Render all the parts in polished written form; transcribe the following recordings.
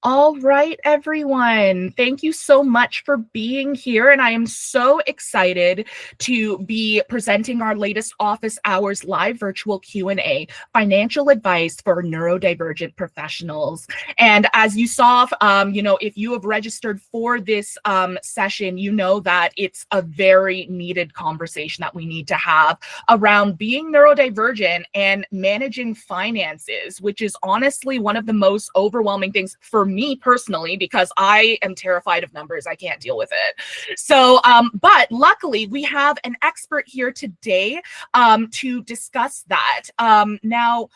All right, everyone. Thank you so much for being here. And I am so excited to be presenting our latest office hours live virtual Q&A, financial advice for neurodivergent professionals. And as you saw, if you have registered for this session, you know that it's a very needed conversation that we need to have around being neurodivergent and managing finances, which is honestly one of the most overwhelming things for me personally, because I am terrified of numbers. I can't deal with it. So, but luckily we have an expert here today to discuss that. Now,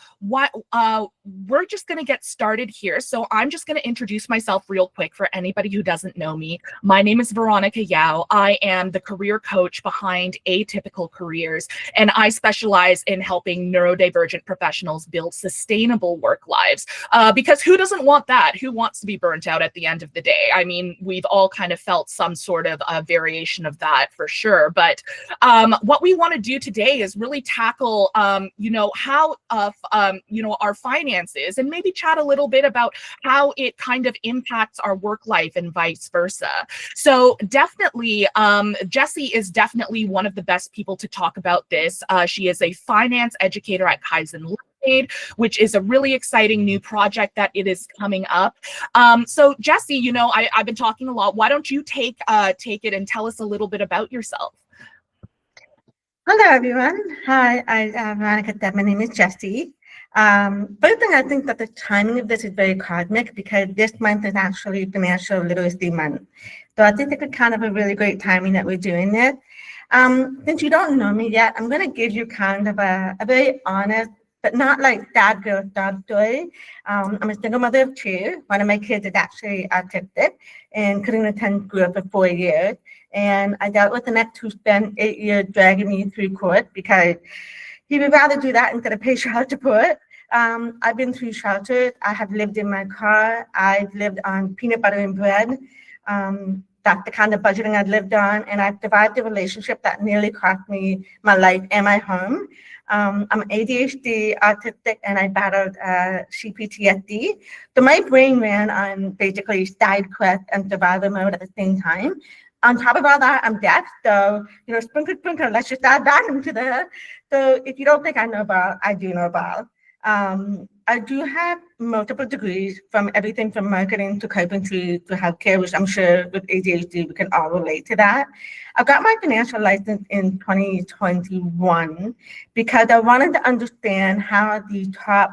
we're just going to get started here. So I'm just going to introduce myself real quick for anybody who doesn't know me. My name is Veronica Yao. I am the career coach behind Atypical Careers, and I specialize in helping neurodivergent professionals build sustainable work lives. Because who doesn't want that? Who wants to be burnt out at the end of the day? I mean, we've all kind of felt some sort of variation of that for sure. But what we want to do today is really tackle, how, our finances, and maybe chat a little bit about how it kind of impacts our work life and vice versa. So definitely, Jessie is definitely one of the best people to talk about this. She is a finance educator at Kaizen Lemonade, which is a really exciting new project that it is coming up. So Jessie, I've been talking a lot. Why don't you take it and tell us a little bit about yourself? Hello, everyone. Hi, I'm Veronica. My name is Jessie. First thing, I think that the timing of this is very cosmic because this month is actually Financial Literacy Month. So I think it's kind of a really great timing that we're doing this. Since you don't know me yet, I'm going to give you kind of a very honest, but not like sad girl dog story. I'm a single mother of two. One of my kids is actually autistic and couldn't attend school for 4 years. And I dealt with an ex who spent 8 years dragging me through court because he would rather do that instead of pay child support. I've been through shelters. I have lived in my car. I've lived on peanut butter and bread. That's the kind of budgeting I've lived on. And I've survived a relationship that nearly cost me my life and my home. I'm ADHD, autistic, and I battled CPTSD. So my brain ran on basically side quest and survival mode at the same time. On top of all that, I'm deaf, so, sprinkle, let's just add that into there. So if you don't think I know about, I do know about. I do have multiple degrees from everything from marketing to carpentry to healthcare, which I'm sure with ADHD, we can all relate to that. I got my financial license in 2021 because I wanted to understand how the top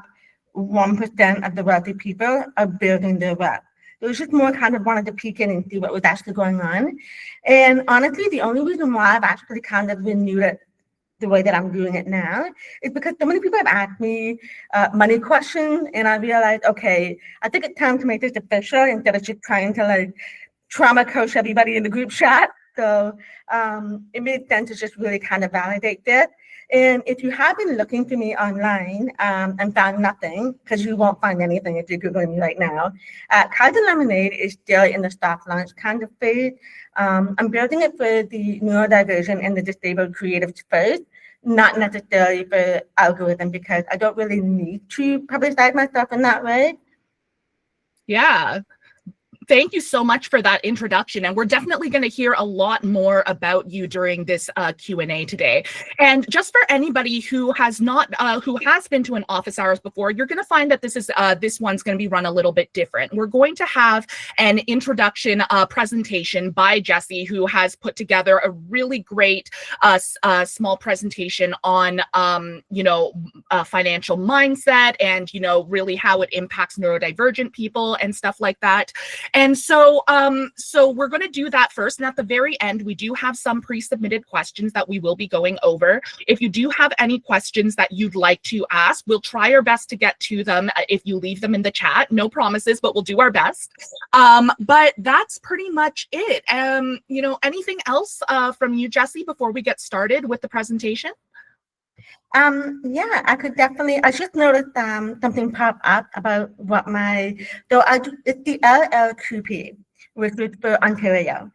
1% of the wealthy people are building their wealth. It was just more kind of wanted to peek in and see what was actually going on. And honestly, the only reason why I've actually kind of renewed it the way that I'm doing it now is because so many people have asked me money questions, and I realized, okay, I think it's time to make this official instead of just trying to trauma coach everybody in the group chat. So it made sense to just really kind of validate this. And if you have been looking for me online and found nothing, because you won't find anything if you're Googling me right now, Kaizen Lemonade is still in the soft launch kind of phase. I'm building it for the neurodivergent and the disabled creatives first, not necessarily for algorithm, because I don't really need to publicize myself in that way. Yeah. Thank you so much for that introduction. And we're definitely going to hear a lot more about you during this Q&A today. And just for anybody who has not, who has been to an office hours before, you're going to find that this one's going to be run a little bit different. We're going to have an introduction presentation by Jessie, who has put together a really great small presentation on, financial mindset and, really how it impacts neurodivergent people and stuff like that. And so we're going to do that first. And at the very end, we do have some pre-submitted questions that we will be going over. If you do have any questions that you'd like to ask, we'll try our best to get to them if you leave them in the chat. No promises, but we'll do our best. But that's pretty much it. Anything else from you, Jessie, before we get started with the presentation? Yeah, I just noticed something pop up about it's the LLQP, which is for Ontario.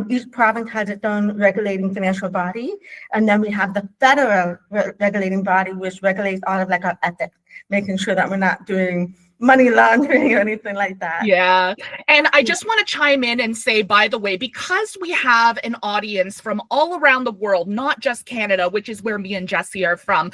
Each province has its own regulating financial body, and then we have the federal regulating body, which regulates all of our ethics, making sure that we're not doing money laundering or anything like that. Yeah. And I just want to chime in and say, by the way, because we have an audience from all around the world, not just Canada, which is where me and Jesse are from,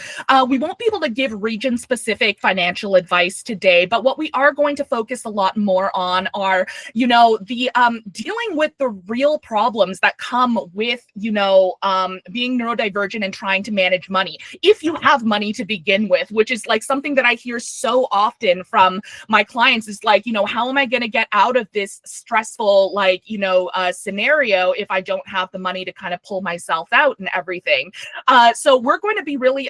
we won't be able to give region-specific financial advice today. But what we are going to focus a lot more on are, the dealing with the real problems that come with, being neurodivergent and trying to manage money. If you have money to begin with, which is like something that I hear so often from my clients, is like, how am I going to get out of this stressful, scenario if I don't have the money to kind of pull myself out and everything. So we're going to be really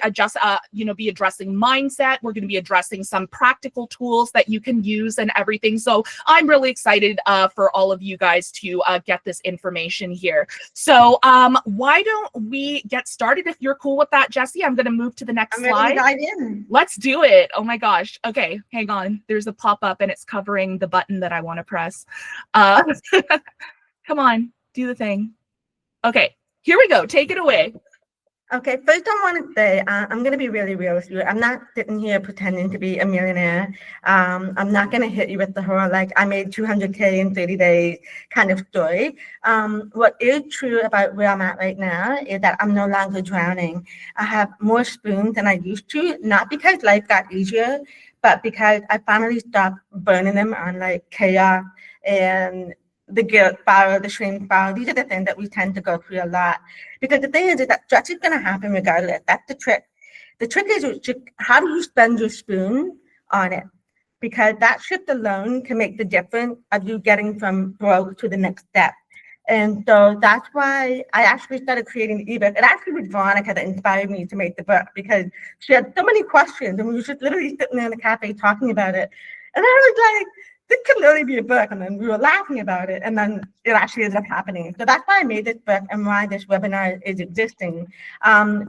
be addressing mindset. We're going to be addressing some practical tools that you can use and everything. So I'm really excited for all of you guys to get this information here. So why don't we get started? If you're cool with that, Jesse, I'm going to move to the next slide. Dive in. Let's do it. Oh my gosh. Okay, hang on. There's a pop-up and it's covering the button that I want to press. Come on, do the thing. Okay, here we go. Take it away. Okay, first I want to say, I'm going to be really real with you. I'm not sitting here pretending to be a millionaire. I'm not going to hit you with the whole, I made 200K in 30 days kind of story. What is true about where I'm at right now is that I'm no longer drowning. I have more spoons than I used to, not because life got easier, but because I finally stopped burning them on chaos and the guilt spiral, the shame spiral. These are the things that we tend to go through a lot. Because the thing is that stress is going to happen regardless. That's the trick. The trick is just how do you spend your spoon on it? Because that shift alone can make the difference of you getting from broke to the next step. And so that's why I actually started creating the ebook. It actually was Veronica that inspired me to make the book because she had so many questions and we were just literally sitting there in the cafe talking about it. And I was like, this could literally be a book. And then we were laughing about it. And then it actually ended up happening. So that's why I made this book and why this webinar is existing.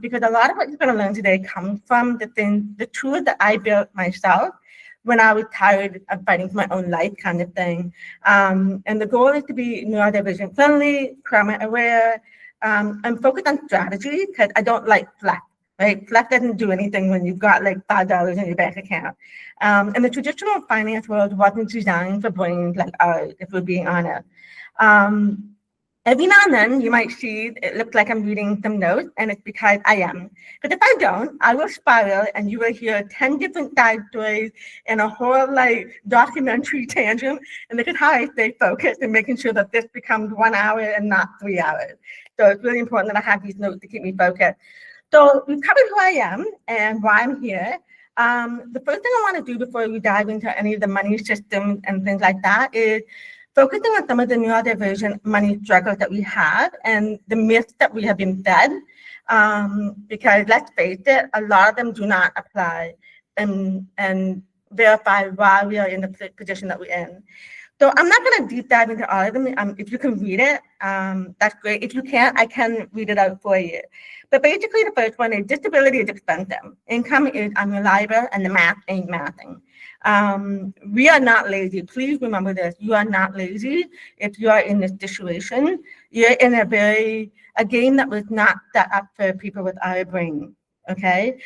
Because a lot of what you're going to learn today comes from the tools that I built myself when I was tired of fighting for my own life kind of thing. And the goal is to be neurodivergent friendly, trauma aware, and focus on strategy because I don't like fluff. Right? Fluff doesn't do anything when you've got $5 in your bank account. And the traditional finance world wasn't designed for brains like ours, if we're being honest. Every now and then you might see it looks like I'm reading some notes, and it's because I am. But if I don't, I will spiral and you will hear 10 different side stories and a whole documentary tangent. And this is how I stay focused and making sure that this becomes 1 hour and not 3 hours. So it's really important that I have these notes to keep me focused. So we've covered who I am and why I'm here. The first thing I want to do before we dive into any of the money systems and things like that is focusing on some of the neurodivergent money struggles that we have and the myths that we have been fed. Because let's face it, a lot of them do not apply and verify why we are in the position that we're in. So I'm not going to deep dive into all of them. If you can read it, that's great. If you can't, I can read it out for you. But basically, the first one is disability is expensive. Income is unreliable, and the math ain't mathing. We are not lazy. Please remember this. You are not lazy if you are in this situation. You're in a game that was not set up for people with our brain. Okay,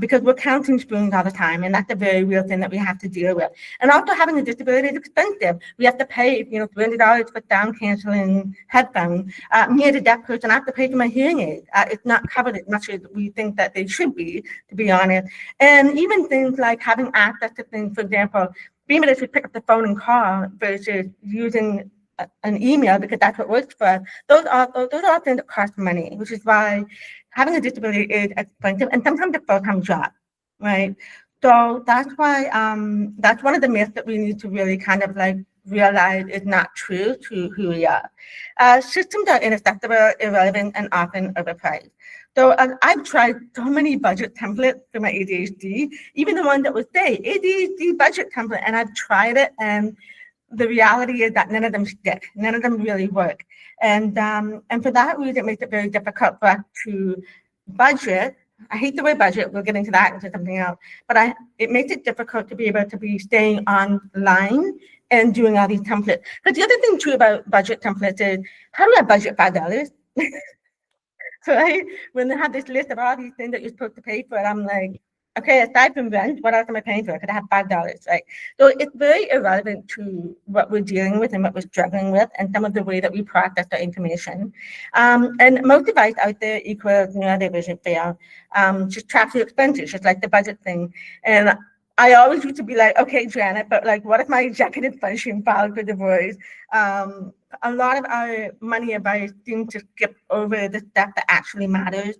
because we're counting spoons all the time, and that's a very real thing that we have to deal with. And also, having a disability is expensive. We have to pay, $300 for sound canceling headphones. Me as a deaf person, I have to pay for my hearing aid. It's not covered as much as we think that they should be, to be honest. And even things like having access to things, for example, being able to pick up the phone and call versus using an email because that's what works for us. Those are things that cost money, which is why having a disability is expensive and sometimes a full-time job, right? So that's why that's one of the myths that we need to really kind of realize is not true to who we are. Systems are inaccessible, irrelevant, and often overpriced. So I've tried so many budget templates for my ADHD, even the one that would say ADHD budget template, and I've tried it, and the reality is that none of them stick. None of them really work. And for that reason, it makes it very difficult for us to budget. I hate the word budget. We'll get into that into something else. But it makes it difficult to be able to be staying online and doing all these templates. Because the other thing too about budget templates is, how do I budget $5? So when they have this list of all these things that you're supposed to pay for, I'm like, Okay, aside from rent, what else am I paying for? Because I have $5, right? So it's very irrelevant to what we're dealing with and what we're struggling with, and some of the way that we process our information. And most advice out there equals neurodivergent fail. Just track your expenses, just like the budget thing. And I always used to be like, okay, Janet, but like, what if my executive function filed for divorce? A lot of our money advice seems to skip over the stuff that actually matters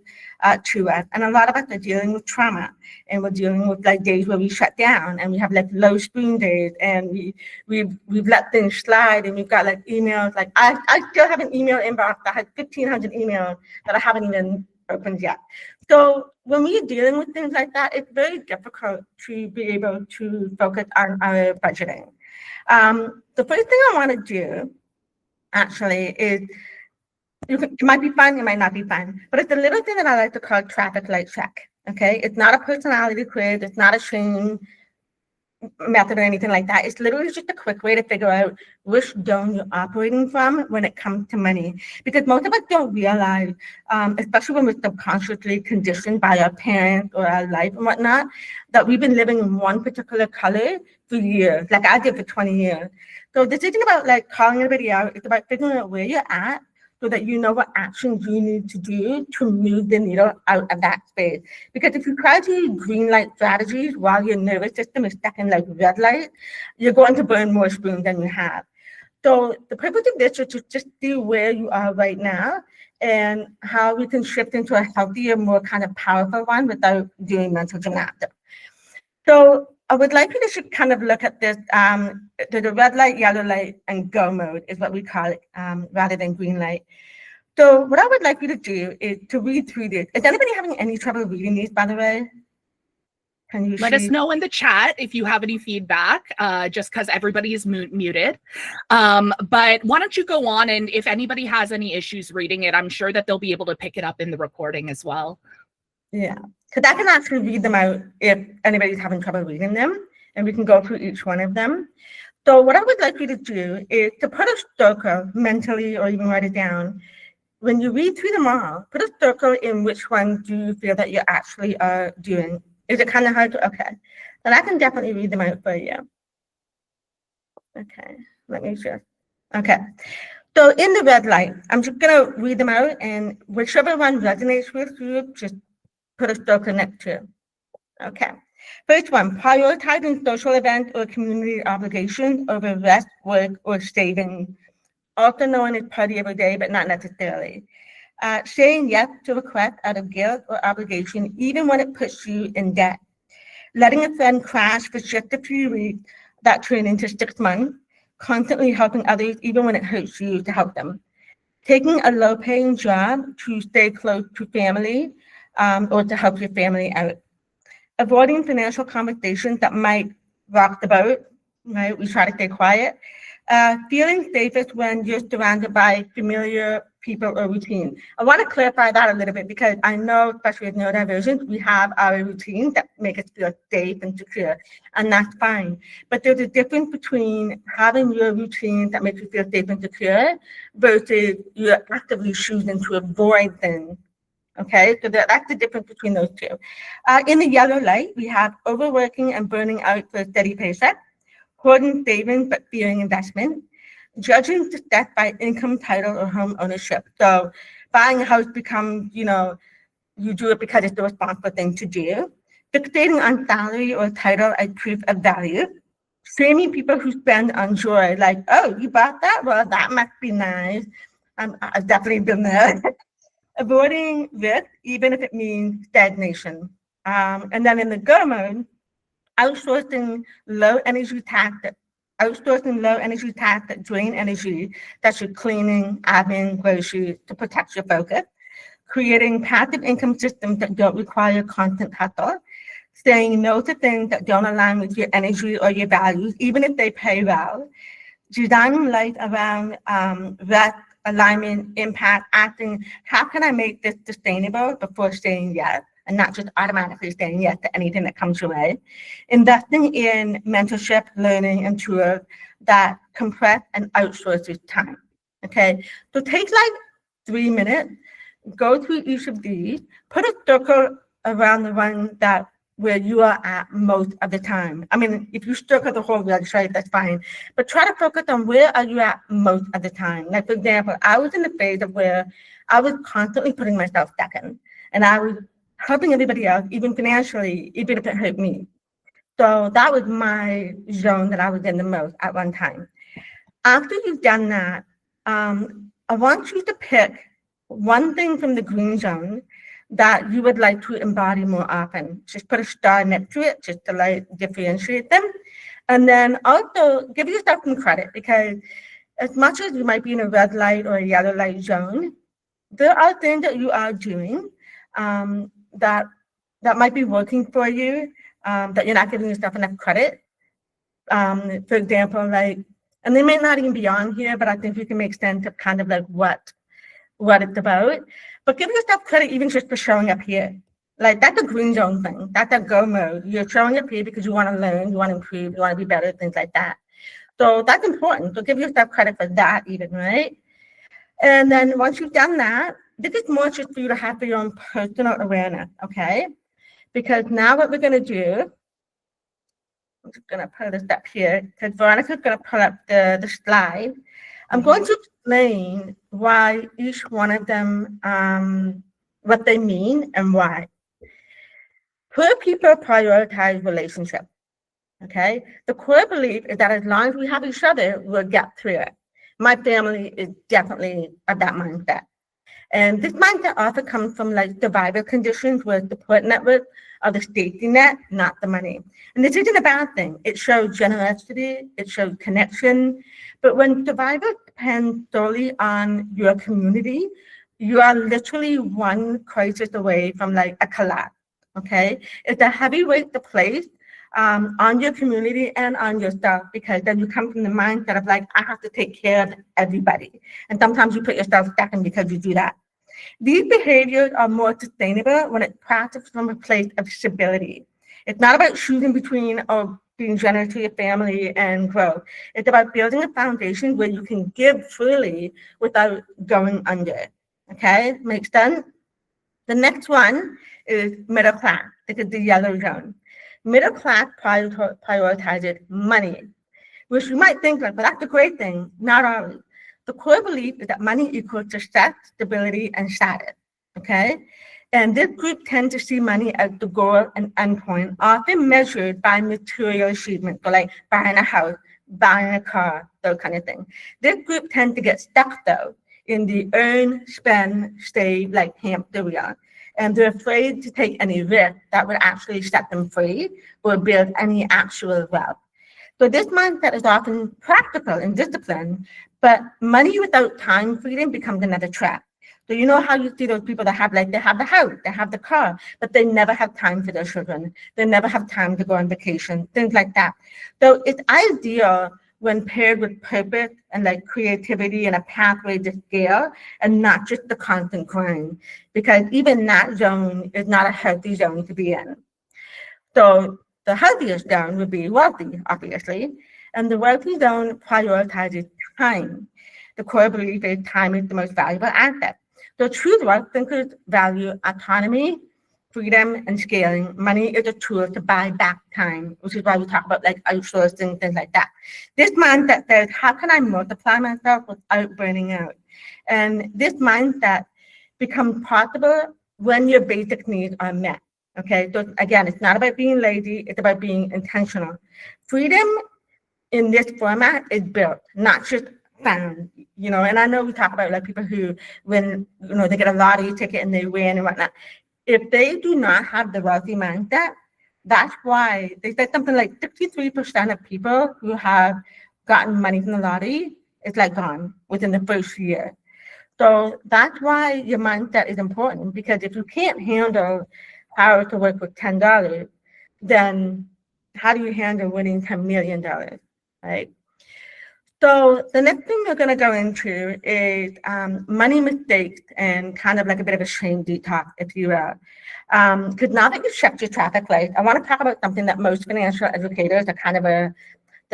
to us. And a lot of us are dealing with trauma, and we're dealing with like days where we shut down and we have like low spoon days, and we've let things slide, and we've got like emails. Like I still have an email inbox that has 1,500 emails that I haven't even opened yet. So when we're dealing with things like that, it's very difficult to be able to focus on our budgeting. The first thing I want to do actually is, it might be fun, it might not be fun, but it's a little thing that I like to call traffic light check. Okay, it's not a personality quiz, it's not a shame method or anything like that. It's literally just a quick way to figure out which zone you're operating from when it comes to money. Because most of us don't realize, especially when we're subconsciously conditioned by our parents or our life and whatnot, that we've been living in one particular color for years, like I did for 20 years. So this isn't about like calling everybody out, it's about figuring out where you're at, so that you know what actions you need to do to move the needle out of that space. Because if you try to use green light strategies while your nervous system is stuck in like red light, you're going to burn more spoons than you have. So the purpose of this is to just see where you are right now and how we can shift into a healthier, more kind of powerful one without doing mental gymnastics. So I would like you to kind of look at this, the red light, yellow light, and go mode is what we call it, rather than green light. So what I would like you to do is to read through this. Is anybody having any trouble reading these, by the way? Can you Let us know in the chat if you have any feedback, just because everybody is muted. But why don't you go on, and if anybody has any issues reading it, I'm sure that they'll be able to pick it up in the recording as well. Yeah, because I can actually read them out if anybody's having trouble reading them, and we can go through each one of them. So what I would like you to do is to put a circle mentally, or even write it down. When you read through them all, put a circle in which one do you feel that you actually are doing. Is it kind of hard to, okay. Then I can definitely read them out for you. Okay, let me just, okay. So in the red light, I'm just gonna read them out, and whichever one resonates with you, just put a circle next to it. Okay. First one, prioritizing social events or community obligations over rest, work, or saving, also known as party every day, but not necessarily. Saying yes to requests out of guilt or obligation, even when it puts you in debt. Letting a friend crash for just a few weeks that turn into 6 months. Constantly helping others, even when it hurts you to help them. Taking a low-paying job to stay close to family, or to help your family out. Avoiding financial conversations that might rock the boat, right? We try to stay quiet. Feeling safest when you're surrounded by familiar people or routine. I want to clarify that a little bit, because I know, especially with neurodivergent, we have our routines that make us feel safe and secure, and that's fine. But there's a difference between having your routine that makes you feel safe and secure versus you're actively choosing to avoid things. Okay, so that's the difference between those two. In the yellow light, we have overworking and burning out for a steady paycheck, hoarding savings but fearing investment, judging success by income, title, or home ownership. So buying a house becomes, you do it because it's the responsible thing to do. Fixating on salary or title as proof of value. Shaming people who spend on joy, like, oh, you bought that? Well, that must be nice. I've definitely been there. Avoiding risk, even if it means stagnation. And then in the go mode, outsourcing low energy tasks that drain energy, such as cleaning, admin, groceries, to protect your focus. Creating passive income systems that don't require constant hustle. Saying no to things that don't align with your energy or your values, even if they pay well. Designing life around rest, alignment, impact, asking, how can I make this sustainable before saying yes, and not just automatically saying yes to anything that comes your way. Investing in mentorship, learning, and tools that compress and outsource your time. Okay, so take like 3 minutes, go through each of these, put a circle around the one that where you are at most of the time. I mean, if you circle the whole website, that's fine. But try to focus on where are you at most of the time. Like, for example, I was in the phase of where I was constantly putting myself second. And I was helping everybody else, even financially, even if it hurt me. So that was my zone that I was in the most at one time. After you've done that, I want you to pick one thing from the green zone that you would like to embody more often. Just put a star next to it just to like differentiate them. And then also give yourself some credit, because as much as you might be in a red light or a yellow light zone, there are things that you are doing that might be working for you, that you're not giving yourself enough credit. For example, like, and they may not even be on here, but I think you can make sense of kind of like what it's about. But give yourself credit even just for showing up here. Like, that's a green zone thing. That's a go mode. You're showing up here because you want to learn, you want to improve, you want to be better, things like that. So that's important. So give yourself credit for that even, right? And then once you've done that, this is more just for you to have for your own personal awareness, okay? Because now what we're going to do, I'm just going to put this up here, because Veronica's going to pull up the slide. I'm going to explain why each one of them, what they mean and why. Poor people prioritize relationships, okay? The core belief is that as long as we have each other, we'll get through it. My family is definitely of that mindset. And this mindset often comes from like survival conditions where support network are the safety net, not the money. And this isn't a bad thing. It shows generosity, it shows connection. But when survival depends solely on your community, you are literally one crisis away from like a collapse, okay? It's a heavy weight to place on your community and on yourself, because then you come from the mindset of like, I have to take care of everybody. And sometimes you put yourself second because you do that. These behaviors are more sustainable when it's practiced from a place of stability. It's not about choosing between or being generous to your family and growth. It's about building a foundation where you can give freely without going under. Okay, makes sense? The next one is middle class. This is the yellow zone. Middle class prioritizes money, which you might think like, but that's a great thing. Not always. The core belief is that money equals success, stability, and status, okay? And this group tends to see money as the goal and endpoint, often measured by material achievement, so like buying a house, buying a car, those kind of things. This group tends to get stuck, though, in the earn, spend, save, like hamster wheel. And they're afraid to take any risk that would actually set them free or build any actual wealth. So this mindset is often practical and disciplined, but money without time freedom becomes another trap. So you know how you see those people that have like, they have the house, they have the car, but they never have time for their children. They never have time to go on vacation, things like that. So it's ideal when paired with purpose and like creativity and a pathway to scale, and not just the constant grind, because even that zone is not a healthy zone to be in. So the healthiest zone would be wealthy, obviously, and the wealthy zone prioritizes time. The core belief is time is the most valuable asset. So true wealth thinkers value autonomy, freedom, and scaling. Money is a tool to buy back time, which is why we talk about like outsourcing, things like that. This mindset says, how can I multiply myself without burning out? And this mindset becomes possible when your basic needs are met. Okay, so again, it's not about being lazy, it's about being intentional. Freedom in this format is built, not just found, you know, and I know we talk about like people who, when, you know, they get a lottery ticket and they win and whatnot. If they do not have the wealthy mindset, that's why they said something like 63% of people who have gotten money from the lottery, it's like gone within the first year. So that's why your mindset is important, because if you can't handle how to work with $10, then how do you handle winning $10 million, right? So the next thing we're going to go into is money mistakes and kind of like a bit of a shame detox, if you will. Because now that you've checked your traffic light, I want to talk about something that most financial educators are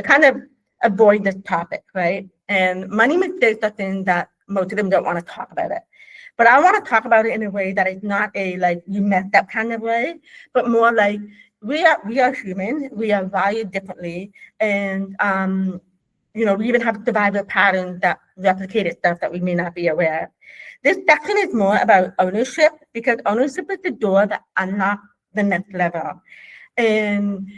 kind of avoid this topic, right? And money mistakes are things that most of them don't want to talk about it. But I want to talk about it in a way that is not a like you messed up kind of way, but more like we are human. We are wired differently, and we even have survival patterns that replicated stuff that we may not be aware of. This section is more about ownership because ownership is the door that unlocks the next level. And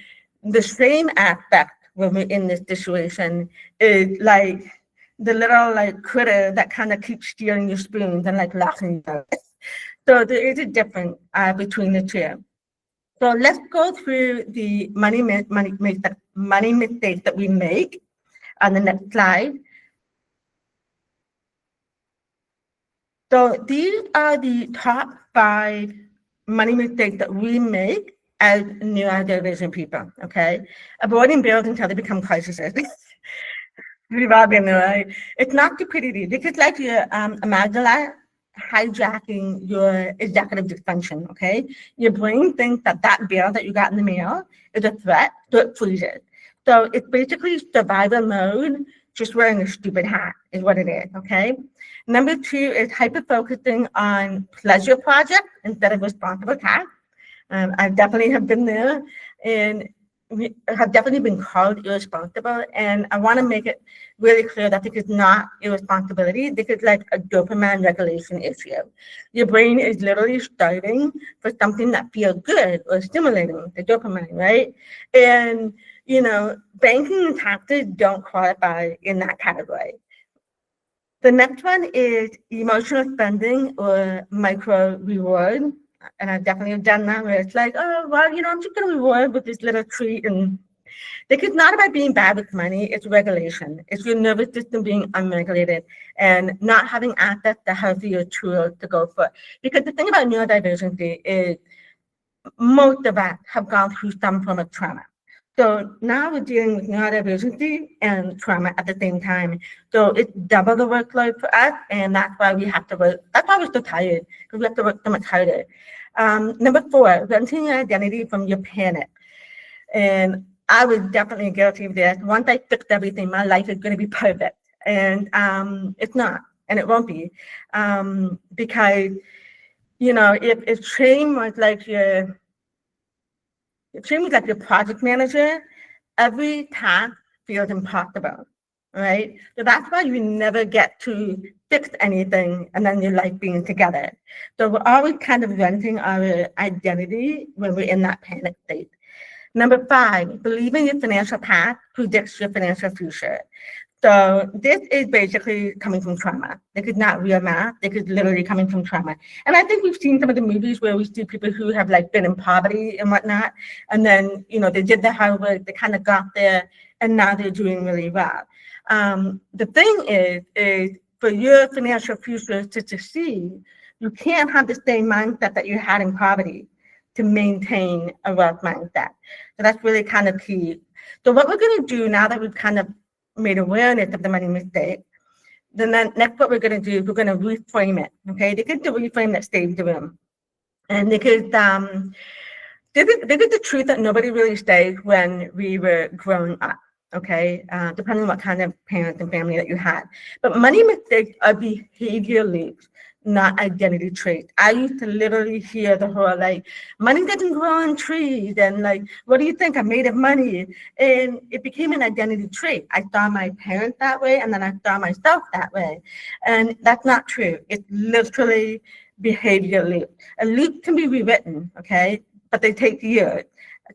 the same aspect when we're in this situation is like the little like critter that kind of keeps stealing your spoons and like locking you out. So there is a difference between the two. So let's go through the money mistakes that we make on the next slide. So these are the top 5 money mistakes that we make as neurodivergent people, okay? Avoiding bills until they become crises. We've all been there, right? It's not stupidity. This is like your amygdala hijacking your executive dysfunction, okay? Your brain thinks that that bill that you got in the mail is a threat, so it freezes. So it's basically survival mode, just wearing a stupid hat is what it is, okay? Number 2 is hyper-focusing on pleasure projects instead of responsible tasks. I definitely have been there, and we have definitely been called irresponsible. And I want to make it really clear that this is not irresponsibility. This is like a dopamine regulation issue. Your brain is literally starting for something that feels good or stimulating, the dopamine, right? And, banking and taxes don't qualify in that category. The next one is emotional spending or micro reward. And I definitely have done that where it's like, oh, well, I'm just going to reward with this little treat. And it's not about being bad with money. It's regulation. It's your nervous system being unregulated and not having access to healthier tools to go for. Because the thing about neurodivergency is most of us have gone through some form of trauma. So now we're dealing with neurodivergency and trauma at the same time. So it's double the workload for us, and that's why we have to work. That's why we're so tired, because we have to work so much harder. Number 4, renting your identity from your panic. And I was definitely guilty of this. Once I fixed everything, my life is going to be perfect. And it's not, and it won't be. Because, if shame was like your project manager, every task feels impossible, right? So that's why you never get to fix anything and then your life being together. So we're always kind of renting our identity when we're in that panic state. Number 5, believing your financial path predicts your financial future. So this is basically coming from trauma. This is not real math. This is literally coming from trauma. And I think we've seen some of the movies where we see people who have like been in poverty and whatnot. And then, they did the hard work, they kind of got there, and now they're doing really well. The thing is for your financial future to succeed, you can't have the same mindset that you had in poverty to maintain a wealth mindset. So that's really kind of key. So what we're going to do now that we've kind of made awareness of the money mistake, then next what we're going to do is we're going to reframe it, okay? This is the reframe that saves the room. And because this is the truth that nobody really says when we were growing up, okay? Depending on what kind of parents and family that you had. But money mistakes are behavior loops, not identity traits. I used to literally hear the whole like, money doesn't grow on trees, and like, what do you think? I'm made of money. And it became an identity trait. I saw my parents that way, and then I saw myself that way. And that's not true. It's literally behavior loop. A loop can be rewritten, okay? But they take years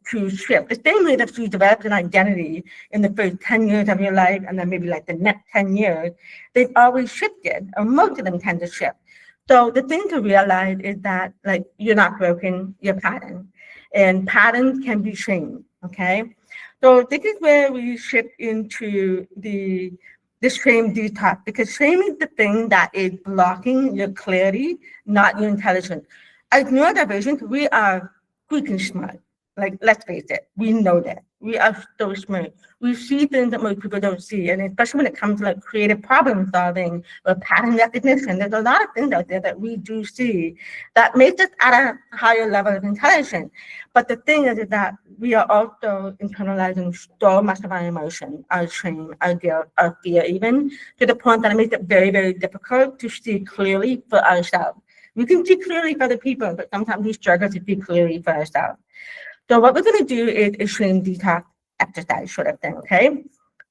to shift. The same way that you develop an identity in the first 10 years of your life, and then maybe like the next 10 years, they've always shifted, or most of them tend to shift. So the thing to realize is that like you're not broken, you're patterned, and patterns can be changed, okay? So this is where we shift into the shame detox, because shame is the thing that is blocking your clarity, not your intelligence. As neurodivergent, we are freaking smart. Like, let's face it, we know that. We are so smart. We see things that most people don't see. And especially when it comes to like creative problem solving or pattern recognition, there's a lot of things out there that we do see that makes us at a higher level of intelligence. But the thing is that we are also internalizing so much of our emotion, our shame, our guilt, our fear, even to the point that it makes it very, very difficult to see clearly for ourselves. We can see clearly for other people, but sometimes we struggle to see clearly for ourselves. So what we're going to do is a shame detox exercise sort of thing, okay?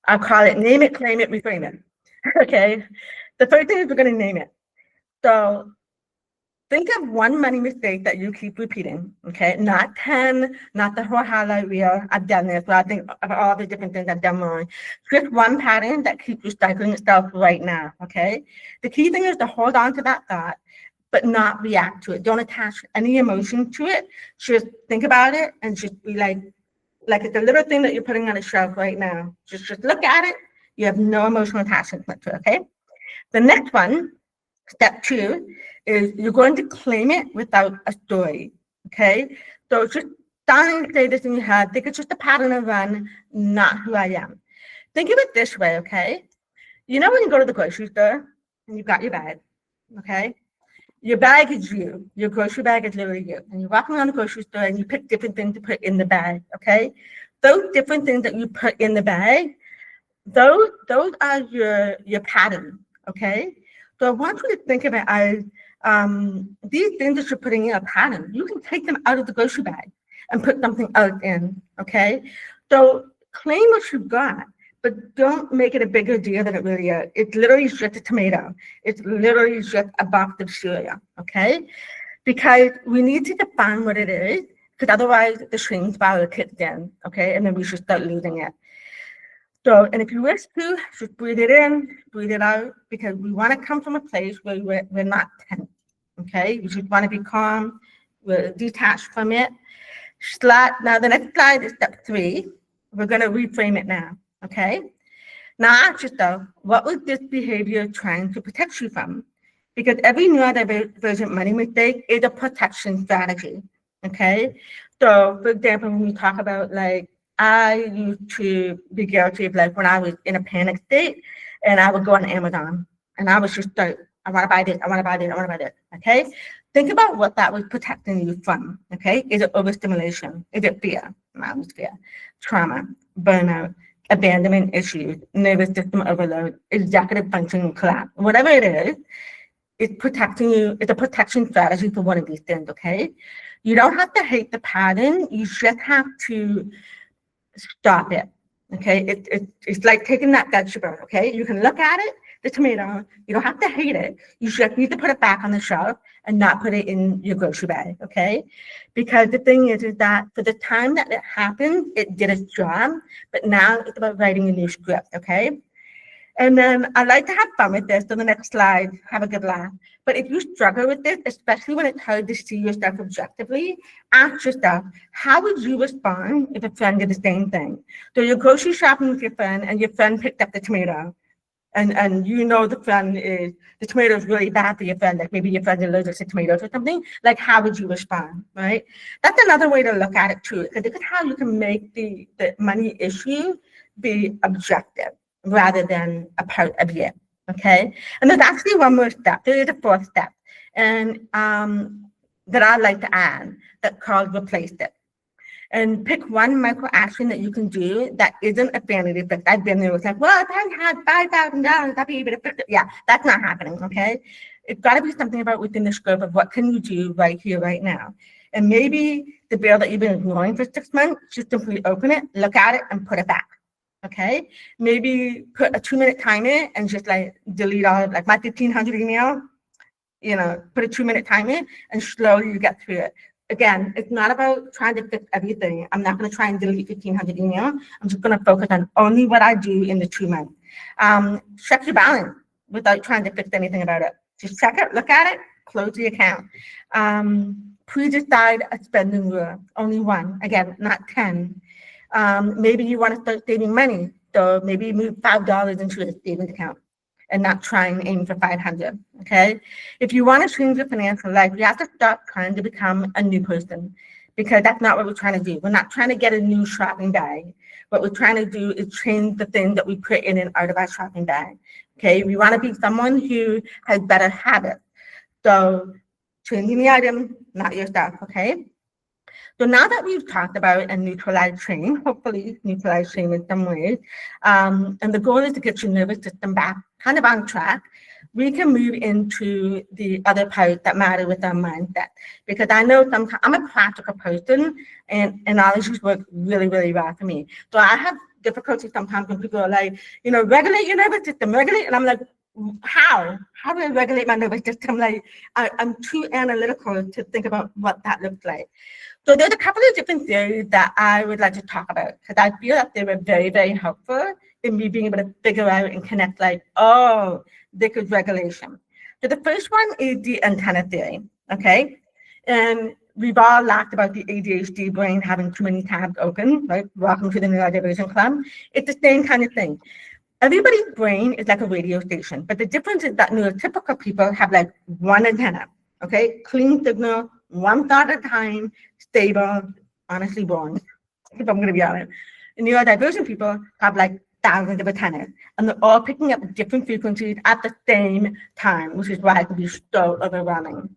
I'll call it name it, claim it, reframe it, okay? The first thing is we're going to name it. So think of one money mistake that you keep repeating, okay? Not 10, not the whole highlight reel. I've done this, but I think of all the different things I've done wrong. Just one pattern that keeps recycling itself right now, okay? The key thing is to hold on to that thought, but not react to it. Don't attach any emotion to it. Just think about it and just be like it's a little thing that you're putting on a shelf right now. Just look at it. You have no emotional attachment to it, okay? The next one, step 2, is you're going to claim it without a story, okay? So just starting to say this in your head, think it's just a pattern of run, not who I am. Think of it this way, okay? You know when you go to the grocery store and you've got your bag, okay? Your bag is you. Your grocery bag is literally you. And you're walking around the grocery store and you pick different things to put in the bag, okay? Those different things that you put in the bag, those are your pattern, okay? So I want you to think of it as these things that you're putting in a pattern. You can take them out of the grocery bag and put something else in, okay? So claim what you've got, but don't make it a bigger deal than it really is. It's literally just a tomato. It's literally just a box of cereal, okay? Because we need to define what it is, because otherwise the shame spiral kicks in, okay? And then we should start losing it. So, and if you wish to, just breathe it in, breathe it out, because we want to come from a place where we're not tense, okay? We just want to be calm, we're detached from it. Now, the next slide is step 3. We're going to reframe it now, okay? Now, ask yourself, what was this behavior trying to protect you from? Because every neurodivergent money mistake is a protection strategy, okay? So, for example, when we talk about like, I used to be guilty of like when I was in a panic state and I would go on Amazon and I was just like, I want to buy this, I want to buy this, I want to buy this, okay? Think about what that was protecting you from, okay? Is it overstimulation? Is it fear? Mom's fear, trauma, burnout, abandonment issues, nervous system overload, executive function collapse, whatever it is, it's protecting you. It's a protection strategy for one of these things, okay? You don't have to hate the pattern. You just have to stop it, okay? It's like taking that vegetable, okay? You can look at it, the tomato, you don't have to hate it. You just need to put it back on the shelf and not put it in your grocery bag, okay? Because the thing is that for the time that it happened, it did its job, but now it's about writing a new script, okay? And then I like to have fun with this. So the next slide, have a good laugh. But if you struggle with this, especially when it's hard to see yourself objectively, ask yourself, how would you respond if a friend did the same thing? So you're grocery shopping with your friend and your friend picked up the tomato. And you know the tomato is really bad for your friend, like maybe your friend's allergic to tomatoes or something, like how would you respond, right? That's another way to look at it too, because look at how you can make the money issue be objective rather than a part of it, okay? And there's actually one more step. There is a 4th step, and that I like to add, that's called replace it. And pick one micro action that you can do that isn't a vanity fix. I've been there, it's like, well, if I had $5,000, I'd be able to fix it. Yeah, that's not happening, okay? It's got to be something about within the scope of what can you do right here, right now. And maybe the bill that you've been ignoring for 6 months, just simply open it, look at it, and put it back. Okay, maybe put a 2-minute timer and just like delete all of like my 1,500 email, you know, put a 2-minute timer and slowly you get through it. Again, it's not about trying to fix everything. I'm not going to try and delete 1,500 email. I'm just going to focus on only what I do in the 2 months. Check your balance without trying to fix anything about it. Just check it, look at it, close the account. Please decide a spending rule, only one. Again, not 10. Maybe you want to start saving money, so maybe move $5 into a savings account and not try and aim for 500, okay? If you want to change your financial life, you have to stop trying to become a new person, because that's not what we're trying to do. We're not trying to get a new shopping bag. What we're trying to do is change the thing that we put in and out of our shopping bag, okay? We want to be someone who has better habits. So changing the item, not yourself, okay? So now that we've talked about a neutralized shame, hopefully neutralized shame in some ways, and the goal is to get your nervous system back kind of on track, we can move into the other part that matter with our mindset. Because I know sometimes I'm a practical person and analogies work really, really well for me. So I have difficulty sometimes when people are like, regulate your nervous system, regulate. And I'm like, how? How do I regulate my nervous system? Like, I'm too analytical to think about what that looks like. So there's a couple of different theories that I would like to talk about because I feel that they were very, very helpful in me being able to figure out and connect like, oh, this is regulation. So the first one is the antenna theory, okay? And we've all laughed about the ADHD brain having too many tabs open, right? Welcome to the Neurodivergent Club. It's the same kind of thing. Everybody's brain is like a radio station, but the difference is that neurotypical people have like one antenna, okay? Clean signal, one thought at a time, stable, honestly boring, if I'm gonna be honest. And neurodivergent people have like thousands of antennas, and they're all picking up different frequencies at the same time, which is why it can be so overwhelming.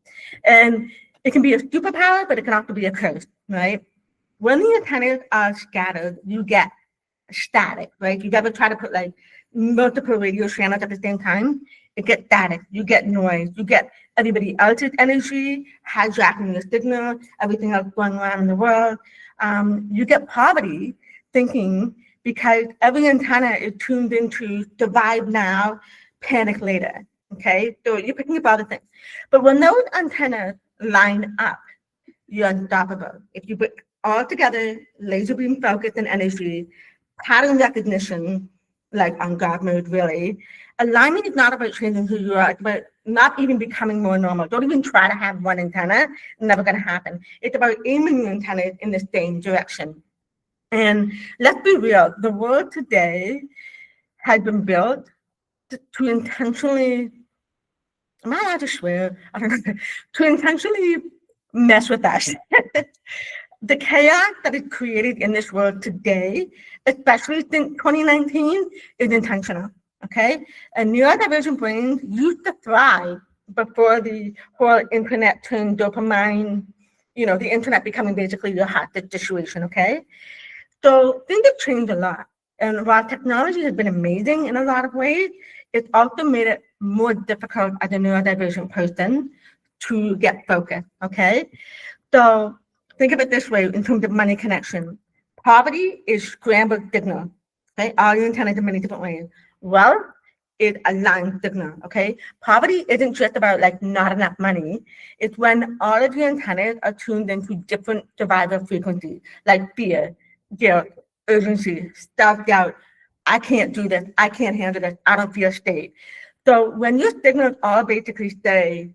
And it can be a superpower, but it can also be a curse, right? When the antennas are scattered, you get static, right? You ever try to put like multiple radio channels at the same time? It gets static, you get noise, you get everybody else's energy hijacking the signal, everything else going on in the world. You get poverty thinking because every antenna is tuned into survive now, panic later, okay? So you're picking up all the things. But when those antennas line up, you're unstoppable. If you put all together, laser beam focus and energy, pattern recognition, like on God mode, really. Alignment is not about changing who you are, it's about not even becoming more normal. Don't even try to have one antenna, never gonna happen. It's about aiming your antennas in the same direction. And let's be real, the world today has been built to intentionally, am I allowed to swear? I don't know, to intentionally mess with us. The chaos that is created in this world today, especially since 2019, is intentional, okay? And neurodivergent brains used to thrive before the whole internet turned dopamine, the internet becoming basically your hostage situation, okay? So things have changed a lot. And while technology has been amazing in a lot of ways, it's also made it more difficult as a neurodivergent person to get focused, okay? So think of it this way in terms of money connection. Poverty is scrambled signal, okay? All your antennas in many different ways. Wealth is aligned signal, okay? Poverty isn't just about like not enough money. It's when all of your antennas are tuned into different survival frequencies, like fear, guilt, urgency, self-doubt. I can't do this. I can't handle this. I don't feel safe. So when your signals all basically say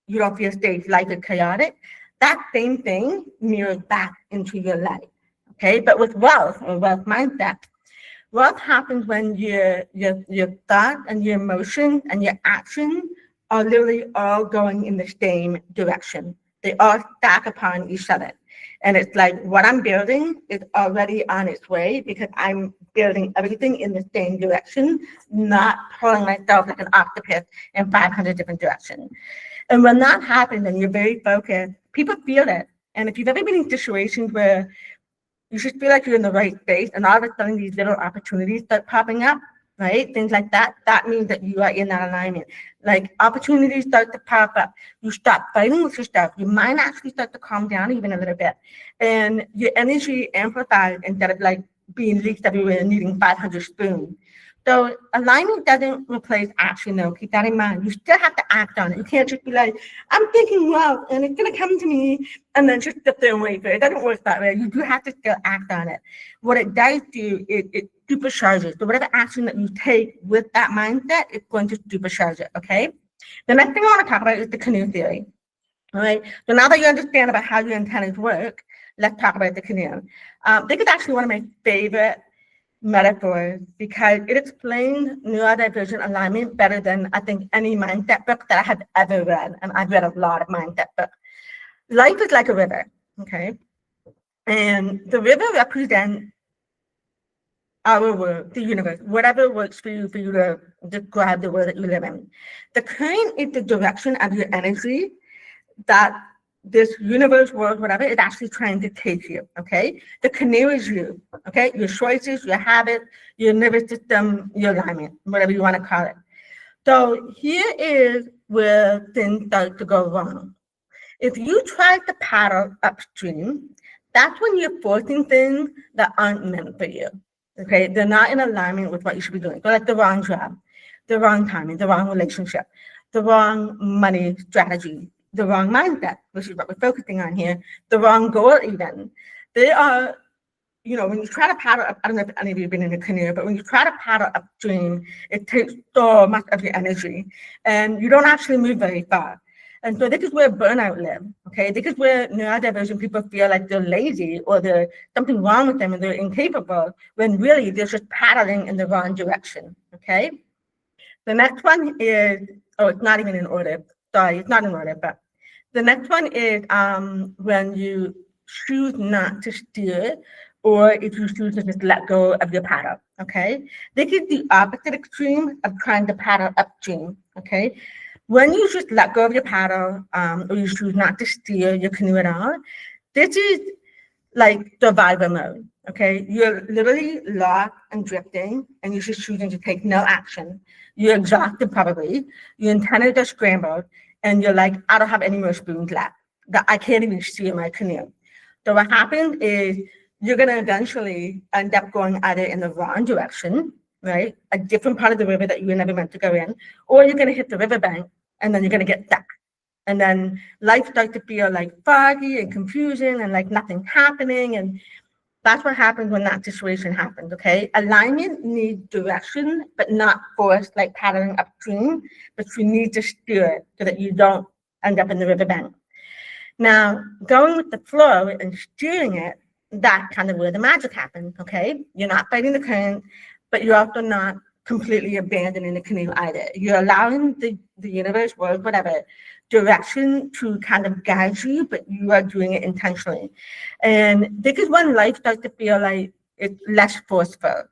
you don't feel safe, life is chaotic, that same thing mirrors back into your life, okay? But with wealth or wealth mindset, wealth happens when your thought and your emotion and your action are literally all going in the same direction. They all stack upon each other. And it's like what I'm building is already on its way because I'm building everything in the same direction, not pulling myself like an octopus in 500 different directions. And when that happens and you're very focused, people feel it. And if you've ever been in situations where you just feel like you're in the right space and all of a sudden these little opportunities start popping up, right? Things like that, that means that you are in that alignment. Like opportunities start to pop up. You stop fighting with yourself. Your mind actually starts to calm down even a little bit. And your energy amplifies instead of like being leaked everywhere and needing 500 spoons. So alignment doesn't replace action though, keep that in mind. You still have to act on it. You can't just be like, I'm thinking well, and it's gonna come to me and then just sit there and wait for it. It doesn't work that way. You do have to still act on it. What it does do is it supercharges. So whatever action that you take with that mindset, it's going to supercharge it, okay? The next thing I wanna talk about is the Canoe Theory, all right? So now that you understand about how your antennas work, let's talk about the canoe. This is actually one of my favorite metaphors because it explains neurodivergent alignment better than I think any mindset book that I have ever read. And I've read a lot of mindset books. Life is like a river, okay? And the river represents our world, the universe, whatever works for you to describe the world that you live in. The current is the direction of your energy that this universe, world, whatever, is actually trying to take you, okay? The canoe is you, okay? Your choices, your habits, your nervous system, your alignment, whatever you want to call it. So here is where things start to go wrong. If you try to paddle upstream, that's when you're forcing things that aren't meant for you. Okay, they're not in alignment with what you should be doing. So like the wrong job, the wrong timing, the wrong relationship, the wrong money strategy, the wrong mindset, which is what we're focusing on here, the wrong goal even. They are, when you try to paddle up, I don't know if any of you have been in a canoe, but when you try to paddle upstream, it takes so much of your energy and you don't actually move very far. And so this is where burnout lives, okay? This is where neurodivergent people feel like they're lazy or there's something wrong with them and they're incapable, when really they're just paddling in the wrong direction, okay? The next one is, oh, it's not even in order. Sorry, it's not in order, but the next one is when you choose not to steer, or if you choose to just let go of your paddle, okay? This is the opposite extreme of trying to paddle upstream, okay? When you just let go of your paddle, or you choose not to steer your canoe at all, this is like survivor mode, okay? You're literally lost and drifting, and you're just choosing to take no action. You're exhausted probably, your antennas are scrambled, and you're like, I don't have any more spoons left. That I can't even steer my canoe. So what happens is you're gonna eventually end up going either in the wrong direction, right? A different part of the river that you were never meant to go in, or you're gonna hit the riverbank and then you're gonna get stuck. And then life starts to feel like foggy and confusion and like nothing's happening. And that's what happens when that situation happens, okay? Alignment needs direction, but not force, like paddling upstream, but you need to steer it so that you don't end up in the riverbank. Now, going with the flow and steering it, that's kind of where the magic happens, okay? You're not fighting the current, but you're also not completely abandoning the canoe either. You're allowing the universe, world, whatever, direction to kind of guide you, but you are doing it intentionally. And this is when life starts to feel like it's less forceful.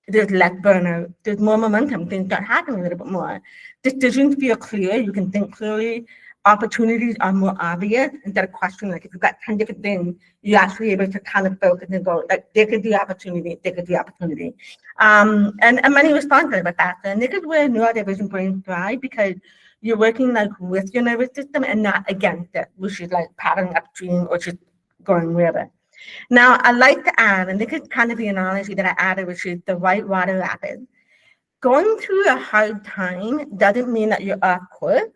There's less burnout, there's more momentum, things start happening a little bit more. Decisions feel clear, you can think clearly, opportunities are more obvious instead of questioning, like if you've got 10 different things, you're actually able to kind of focus and go, like, there could be opportunity, there could be opportunity. And many responses about that. And this is where neurodivergent brains thrive, because you're working like with your nervous system and not against it, which is like paddling upstream or just going wherever. Now, I like to add, and this is kind of the analogy that I added, which is the whitewater rapids. Going through a hard time doesn't mean that you're off course.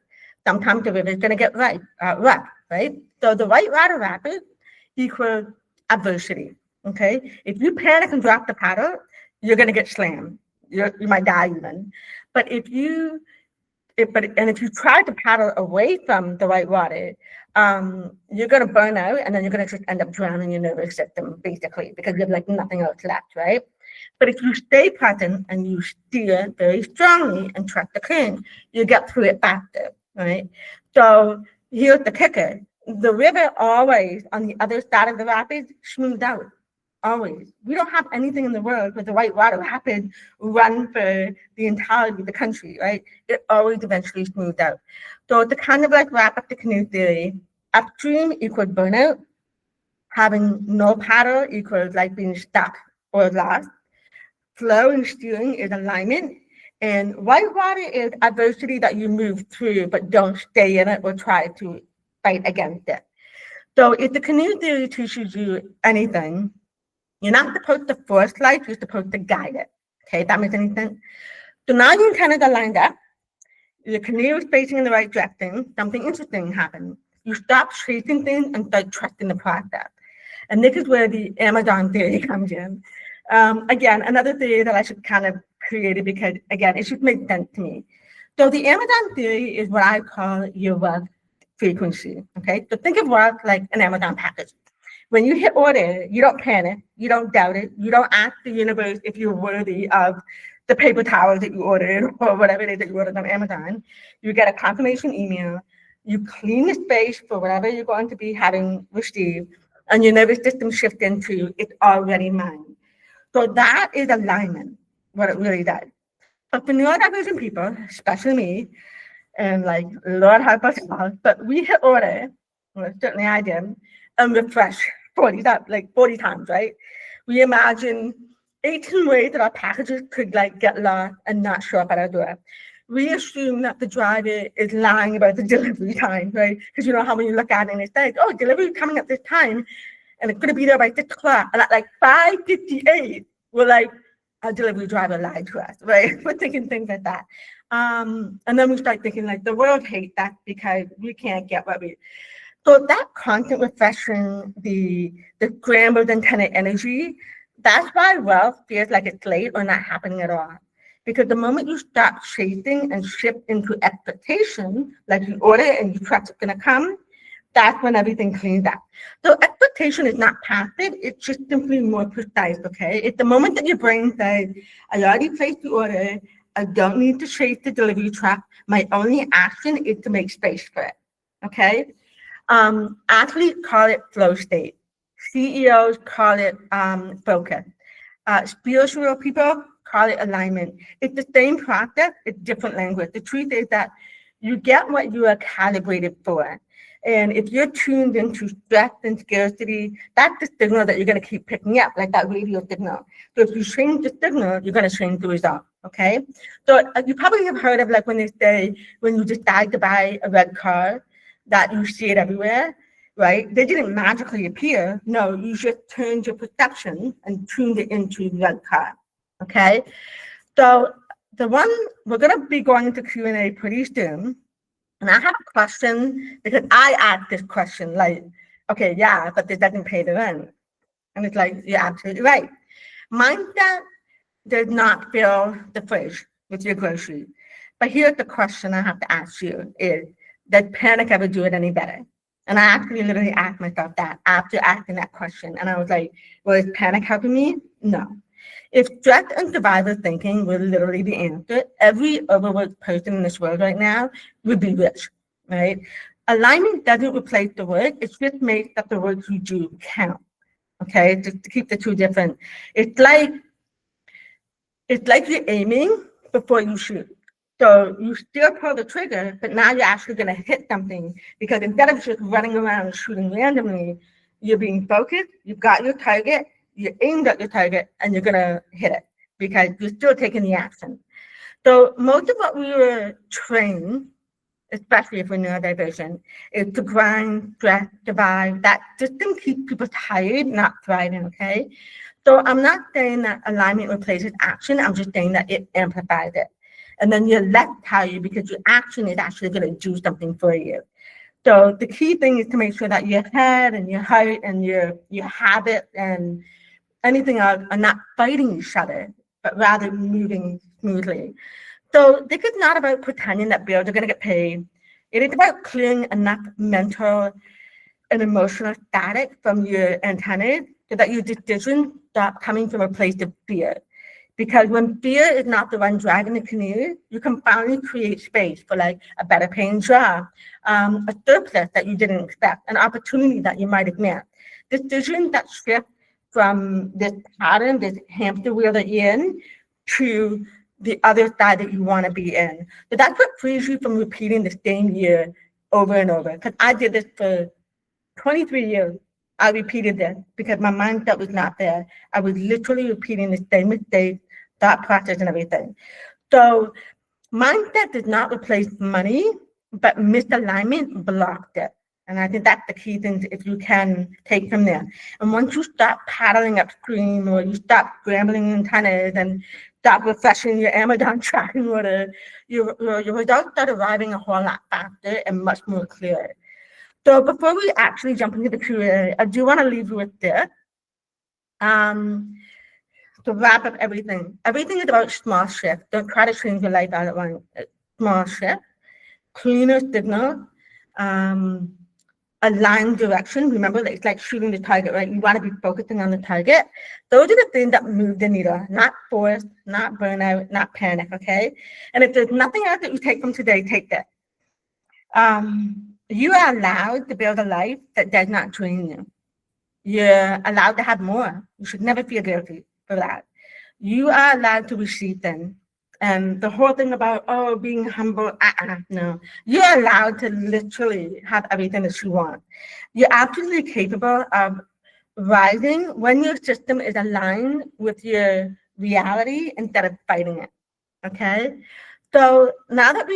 Sometimes the river is going to get rough, right? So the whitewater rapids equals adversity, okay? If you panic and drop the paddle, you're going to get slammed. You might die even. But if you try to paddle away from the white water, you're going to burn out, and then you're going to just end up drowning your nervous system, basically, because you have like nothing else left, right? But if you stay present and you steer very strongly and trust the current, you get through it faster, right? So here's the kicker. The river always, on the other side of the rapids, smooths out. Always. We don't have anything in the world where the whitewater rapids run for the entirety of the country, right? It always eventually smooths out. So to kind of like wrap up the canoe theory, upstream equals burnout. Having no paddle equals like being stuck or lost. Flow and steering is alignment. And whitewater is adversity that you move through, but don't stay in it or try to fight against it. So if the canoe theory teaches you anything, you're not supposed to force life, you're supposed to guide it. Okay, that makes any sense? So now you kind of lined up. The canoe is facing in the right direction. Something interesting happens. You stop chasing things and start trusting the process. And this is where the Amazon theory comes in. Again, another theory that I should kind of create it because, again, it should make sense to me. So the Amazon theory is what I call your wealth frequency. Okay, so think of wealth like an Amazon package. When you hit order, you don't panic, you don't doubt it, you don't ask the universe if you're worthy of the paper towels that you ordered or whatever it is that you ordered on Amazon. You get a confirmation email, you clean the space for whatever you're going to be having received, and your nervous system shifts into it's already mine. So that is alignment, what it really does. But for neurodivergent people, especially me, and like Lord help us all, but we hit order, well, certainly I did, and refresh 40 times, right? We imagine 18 ways that our packages could like get lost and not show up at our door. we assume that the driver is lying about the delivery time, right? Because you know how when you look at it and it's like, oh, delivery coming at this time, and it's going to be there by 6 o'clock. And at like 5:58, we're like, our delivery driver lied to us, right? We're thinking things like that. And then we start thinking like the world hates that because we can't get what we. So that constant refreshing, the scrambled antenna energy, that's why wealth feels like it's late or not happening at all. Because the moment you stop chasing and shift into expectation, like you order and you trust it's gonna come, that's when everything cleans up. So expectation is not passive, it's just simply more precise, okay? It's the moment that your brain says, I already placed the order, I don't need to chase the delivery truck, my only action is to make space for it, okay? Athletes call it flow state. CEOs call it focus. Spiritual people call it alignment. It's the same process, it's different language. The truth is that you get what you are calibrated for. And if you're tuned into stress and scarcity, that's the signal that you're going to keep picking up, like that radio signal. So if you change the signal, you're going to change the result. Okay. So you probably have heard of like when they say when you decide to buy a red car, that you see it everywhere, right? They didn't magically appear. No, you just turned your perception and tuned it into the red car. Okay. So the one we're going to be going into Q&A pretty soon. And I have a question because I asked this question like, okay, yeah, but this doesn't pay the rent. And it's like, you're absolutely right. Mindset does not fill the fridge with your groceries. But here's the question I have to ask you is, does panic ever do it any better? And I actually literally asked myself that after asking that question. And I was like, well, is panic helping me? No. If stress and survival thinking were literally the answer, every overworked person in this world right now would be rich, right? Alignment doesn't replace the work, it just makes that the work you do count, okay? Just to keep the two different. It's like you're aiming before you shoot. So you still pull the trigger, but now you're actually going to hit something because instead of just running around shooting randomly, you're being focused, you've got your target, you aimed at your target and you're gonna hit it because you're still taking the action. So most of what we were trained, especially if we're neurodivergent, is to grind, stress, survive. That system keeps people tired, not thriving, okay? So I'm not saying that alignment replaces action, I'm just saying that it amplifies it. And then you're less tired because your action is actually gonna do something for you. So the key thing is to make sure that your head and your heart and your habit and anything else are not fighting each other, but rather moving smoothly. So this is not about pretending that bills are going to get paid. It is about clearing enough mental and emotional static from your antennas so that your decisions stop coming from a place of fear. Because when fear is not the one driving the canoe, you can finally create space for like a better paying job, a surplus that you didn't expect, an opportunity that you might have missed. Decisions that shift from this pattern, this hamster wheel that you're in, to the other side that you want to be in. So that's what frees you from repeating the same year over and over. Because I did this for 23 years. I repeated this because my mindset was not there. I was literally repeating the same mistakes, thought process, and everything. So mindset does not replace money, but misalignment blocked it. And I think that's the key thing if you can take from there. And once you stop paddling upstream or you stop scrambling antennas and stop refreshing your Amazon tracking order, your results start arriving a whole lot faster and much more clear. So before we actually jump into the Q&A, I do want to leave you with this. To wrap up everything. Everything is about small shifts. Don't try to change your life out at once. Small shifts, cleaner signals, aligned direction. Remember, it's like shooting the target, right? You want to be focusing on the target. Those are the things that move the needle, not force, not burnout, not panic, okay? And if there's nothing else that you take from today, take this. You are allowed to build a life that does not drain you. You're allowed to have more. You should never feel guilty for that. You are allowed to receive them. And the whole thing about, oh, being humble, no. You're allowed to literally have everything that you want. You're absolutely capable of rising when your system is aligned with your reality instead of fighting it, okay? So now that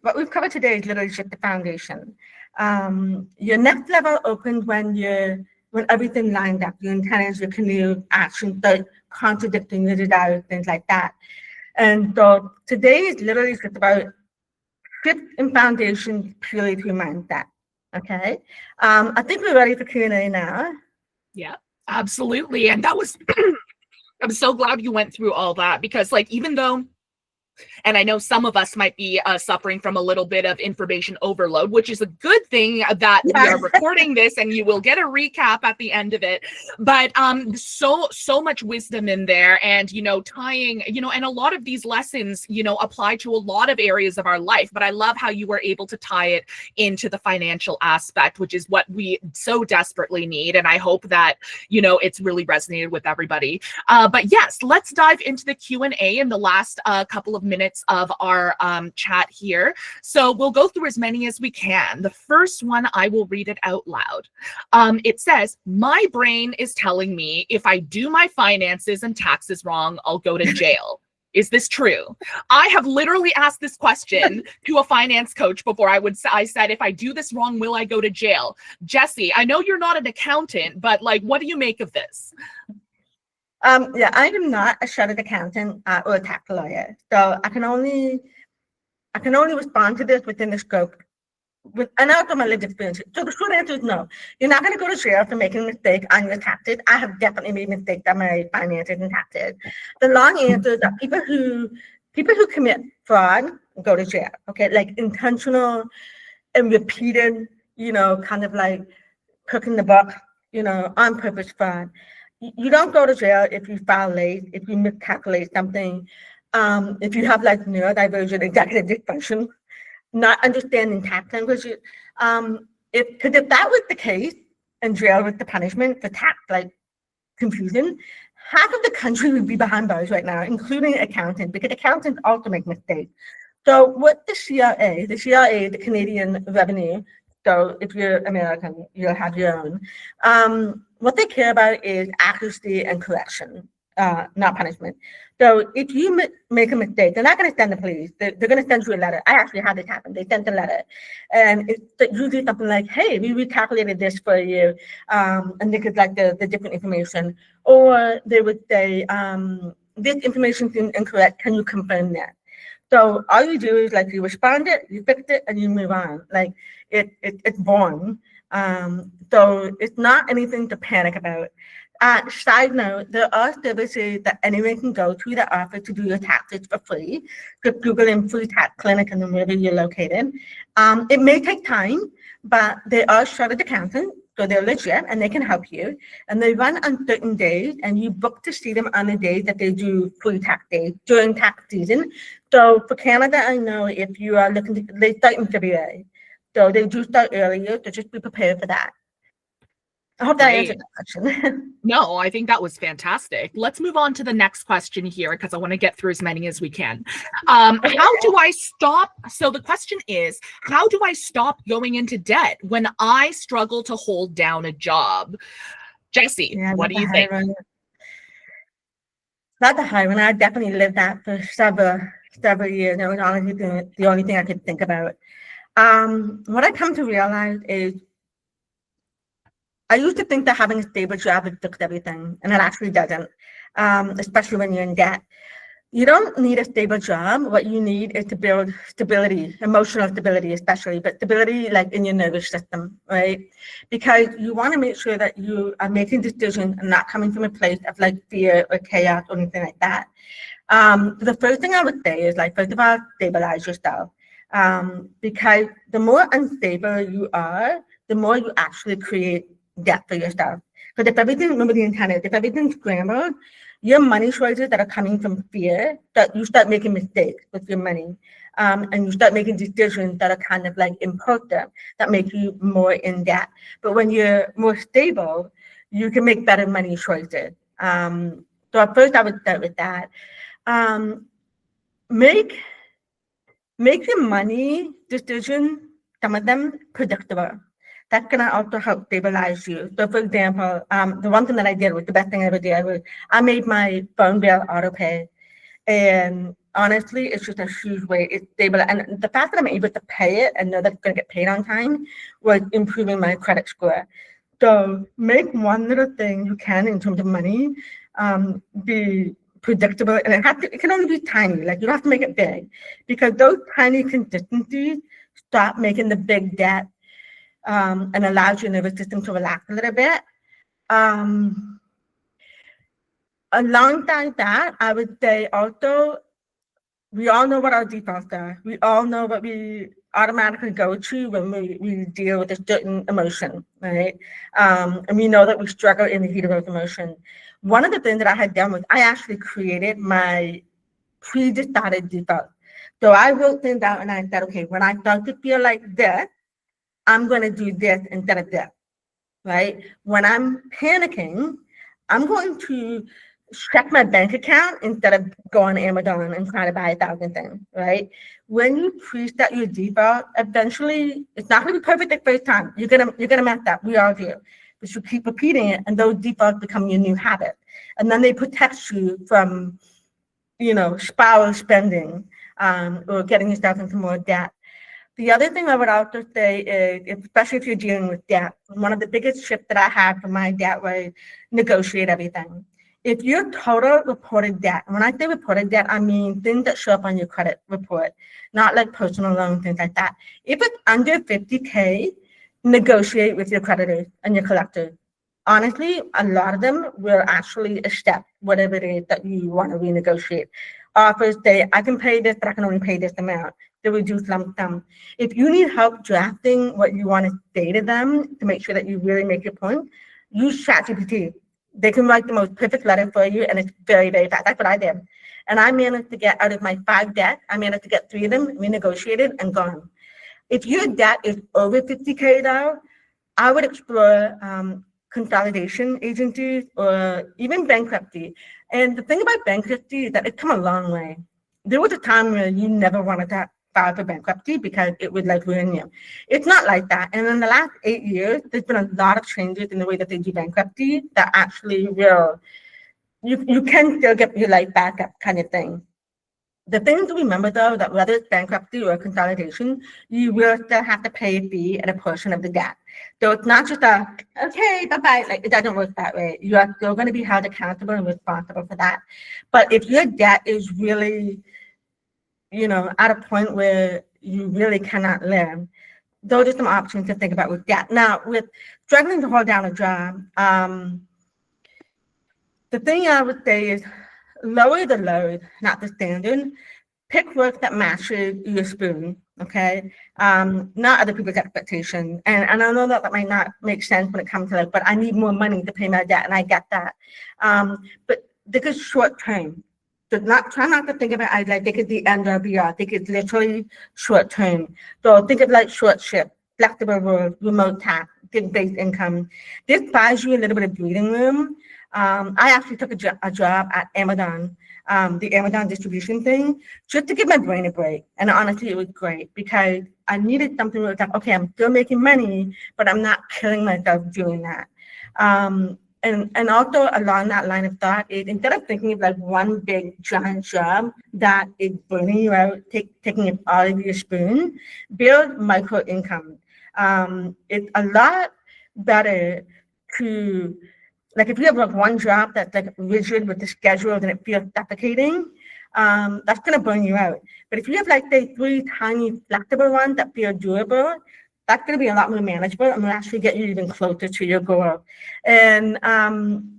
what we've covered today is literally just the foundation. Your next level opens when everything lined up, your intents, your canoe, actions start contradicting your desires, things like that. And so today is literally just about shift in foundation purely through mindset. Okay. I think we're ready for Q&A now. Yeah, absolutely. And that was, I'm so glad you went through all that, because like, even though, and I know some of us might be suffering from a little bit of information overload, which is a good thing that we are recording this and you will get a recap at the end of it. But so much wisdom in there, and, tying, and a lot of these lessons, apply to a lot of areas of our life. But I love how you were able to tie it into the financial aspect, which is what we so desperately need. And I hope that, it's really resonated with everybody. But yes, let's dive into the Q&A in the last couple of minutes of our chat here. So we'll go through as many as we can. The first one, I will read it out loud. It says, my brain is telling me if I do my finances and taxes wrong, I'll go to jail. Is this true? I have literally asked this question to a finance coach before. I said, if I do this wrong, will I go to jail? Jesse, I know you're not an accountant, but what do you make of this? Yeah, I am not a chartered accountant or a tax lawyer, so I can only respond to this within the scope and out of my lived experience. So the short answer is no. You're not going to go to jail for making a mistake on your taxes. I have definitely made mistakes on my finances and taxes. The long answer is that people who commit fraud go to jail. Okay, like intentional and repeated, kind of like cooking the book, on purpose fraud. You don't go to jail if you file late, if you miscalculate something, if you have neurodivergent executive dysfunction, not understanding tax language. Because if that was the case, and jail was the punishment for tax confusion, half of the country would be behind bars right now, including accountants, because accountants also make mistakes. So what the CRA, the Canadian Revenue, so if you're American, you'll have your own. What they care about is accuracy and correction, not punishment. So if you make a mistake, they're not going to send the police. They're going to send you a letter. I actually had this happen. They sent a letter. And it's usually something like, hey, we recalculated this for you. And they could the different information. Or they would say, this information seems incorrect. Can you confirm that? So all you do is you respond it, you fix it, and you move on. It's boring. So it's not anything to panic about. Side note, there are services that anyone can go to that offer to do your taxes for free. Just Google in free tax clinic and then wherever you're located. It may take time, but they are chartered accountants, so they're legit and they can help you. And they run on certain days, and you book to see them on the days that they do free tax days during tax season. So for Canada, I know if you are looking to, they start in February. So they do start earlier, so just be prepared for that. I hope that answered the question. No, I think that was fantastic. Let's move on to the next question here, because I want to get through as many as we can. How do I stop? So the question is, how do I stop going into debt when I struggle to hold down a job? Jesse, what do you think? Not the high one. I definitely lived that for several years. It was honestly the only thing I could think about. What I come to realize is I used to think that having a stable job would fix everything, and it actually doesn't, especially when you're in debt. You don't need a stable job. What you need is to build stability, emotional stability especially, but stability in your nervous system, right? Because you want to make sure that you are making decisions and not coming from a place of fear or chaos or anything like that. The first thing I would say is first of all, stabilize yourself. Because the more unstable you are, the more you actually create debt for yourself. Because if everything's scrambled, your money choices that are coming from fear, that you start making mistakes with your money. And you start making decisions that are kind of impulsive, that make you more in debt. But when you're more stable, you can make better money choices. So at first I would start with that. Make your money decisions, some of them, predictable. That's going to also help stabilize you. So for example, the one thing that I did was the best thing I ever did was I made my phone bill auto pay. And honestly, it's just a huge way. It's stable. And the fact that I'm able to pay it and know that it's going to get paid on time was improving my credit score. So make one little thing you can in terms of money be predictable, and it can only be tiny. Like you don't have to make it big, because those tiny consistencies stop making the big debt and allows your nervous system to relax a little bit. Um, Alongside that, I would say also we all know what our defaults are. We all know what we automatically go to when we deal with a certain emotion, right? And we know that we struggle in the heat of those emotions. One of the things that I had done was I actually created my pre-decided default. So I wrote things out and I said, okay, when I start to feel like this, I'm going to do this instead of this, right? When I'm panicking, I'm going to check my bank account instead of go on Amazon and try to buy 1,000 things, right? When you preset your default, eventually it's not going to be perfect the first time. You're gonna mess up. We all do, but you keep repeating it, and those defaults become your new habit, and then they protect you from, spiral spending or getting yourself into more debt. The other thing I would also say is, especially if you're dealing with debt, one of the biggest shifts that I had from my debt was negotiate everything. If your total reported debt, and when I say reported debt, I mean things that show up on your credit report, not like personal loans, things like that. If it's under 50K, negotiate with your creditors and your collectors. Honestly, a lot of them will actually accept whatever it is that you want to renegotiate. Offers say, I can pay this, but I can only pay this amount. They reduce lump sum. If you need help drafting what you want to say to them to make sure that you really make your point, use ChatGPT. They can write the most perfect letter for you, and it's very, very fast. That's what I did. And I managed to get out of my 5 debts, I managed to get 3 of them renegotiated and gone. If your debt is over 50K though, I would explore consolidation agencies or even bankruptcy. And the thing about bankruptcy is that it's come a long way. There was a time where you never wanted to file for bankruptcy because it would like ruin you. It's not like that. And in the last 8 years, there's been a lot of changes in the way that they do bankruptcy that actually will, you can still get your life back up kind of thing. The thing to remember though, that whether it's bankruptcy or consolidation, you will still have to pay a fee and a portion of the debt. So it's not just okay, bye-bye, like it doesn't work that way. You are still going to be held accountable and responsible for that. But if your debt is really, at a point where you really cannot live, those are some options to think about with debt. Now, with struggling to hold down a job, the thing I would say is lower the load, not the standard. Pick work that matches your spoon, okay? Not other people's expectations. And I know that might not make sense when it comes to but I need more money to pay my debt, and I get that. But this is short term. So try not to think of it as like this is the end or beyond. Think it's literally short term. So think of like short shift, flexible roles, remote tasks, gig-based income. This buys you a little bit of breathing room. I actually took a job at Amazon, the Amazon distribution thing, just to give my brain a break. And honestly, it was great because I needed something where it's like, okay, I'm still making money, but I'm not killing myself doing that. And also along that line of thought is, instead of thinking of like one big giant job that is burning you out, taking up all of your spoon, build micro income. It's a lot better to, like, if you have like one job that's like rigid with the schedule and it feels suffocating, that's gonna burn you out. But if you have like say 3 tiny flexible ones that feel doable, that's gonna be a lot more manageable and will actually get you even closer to your goal. And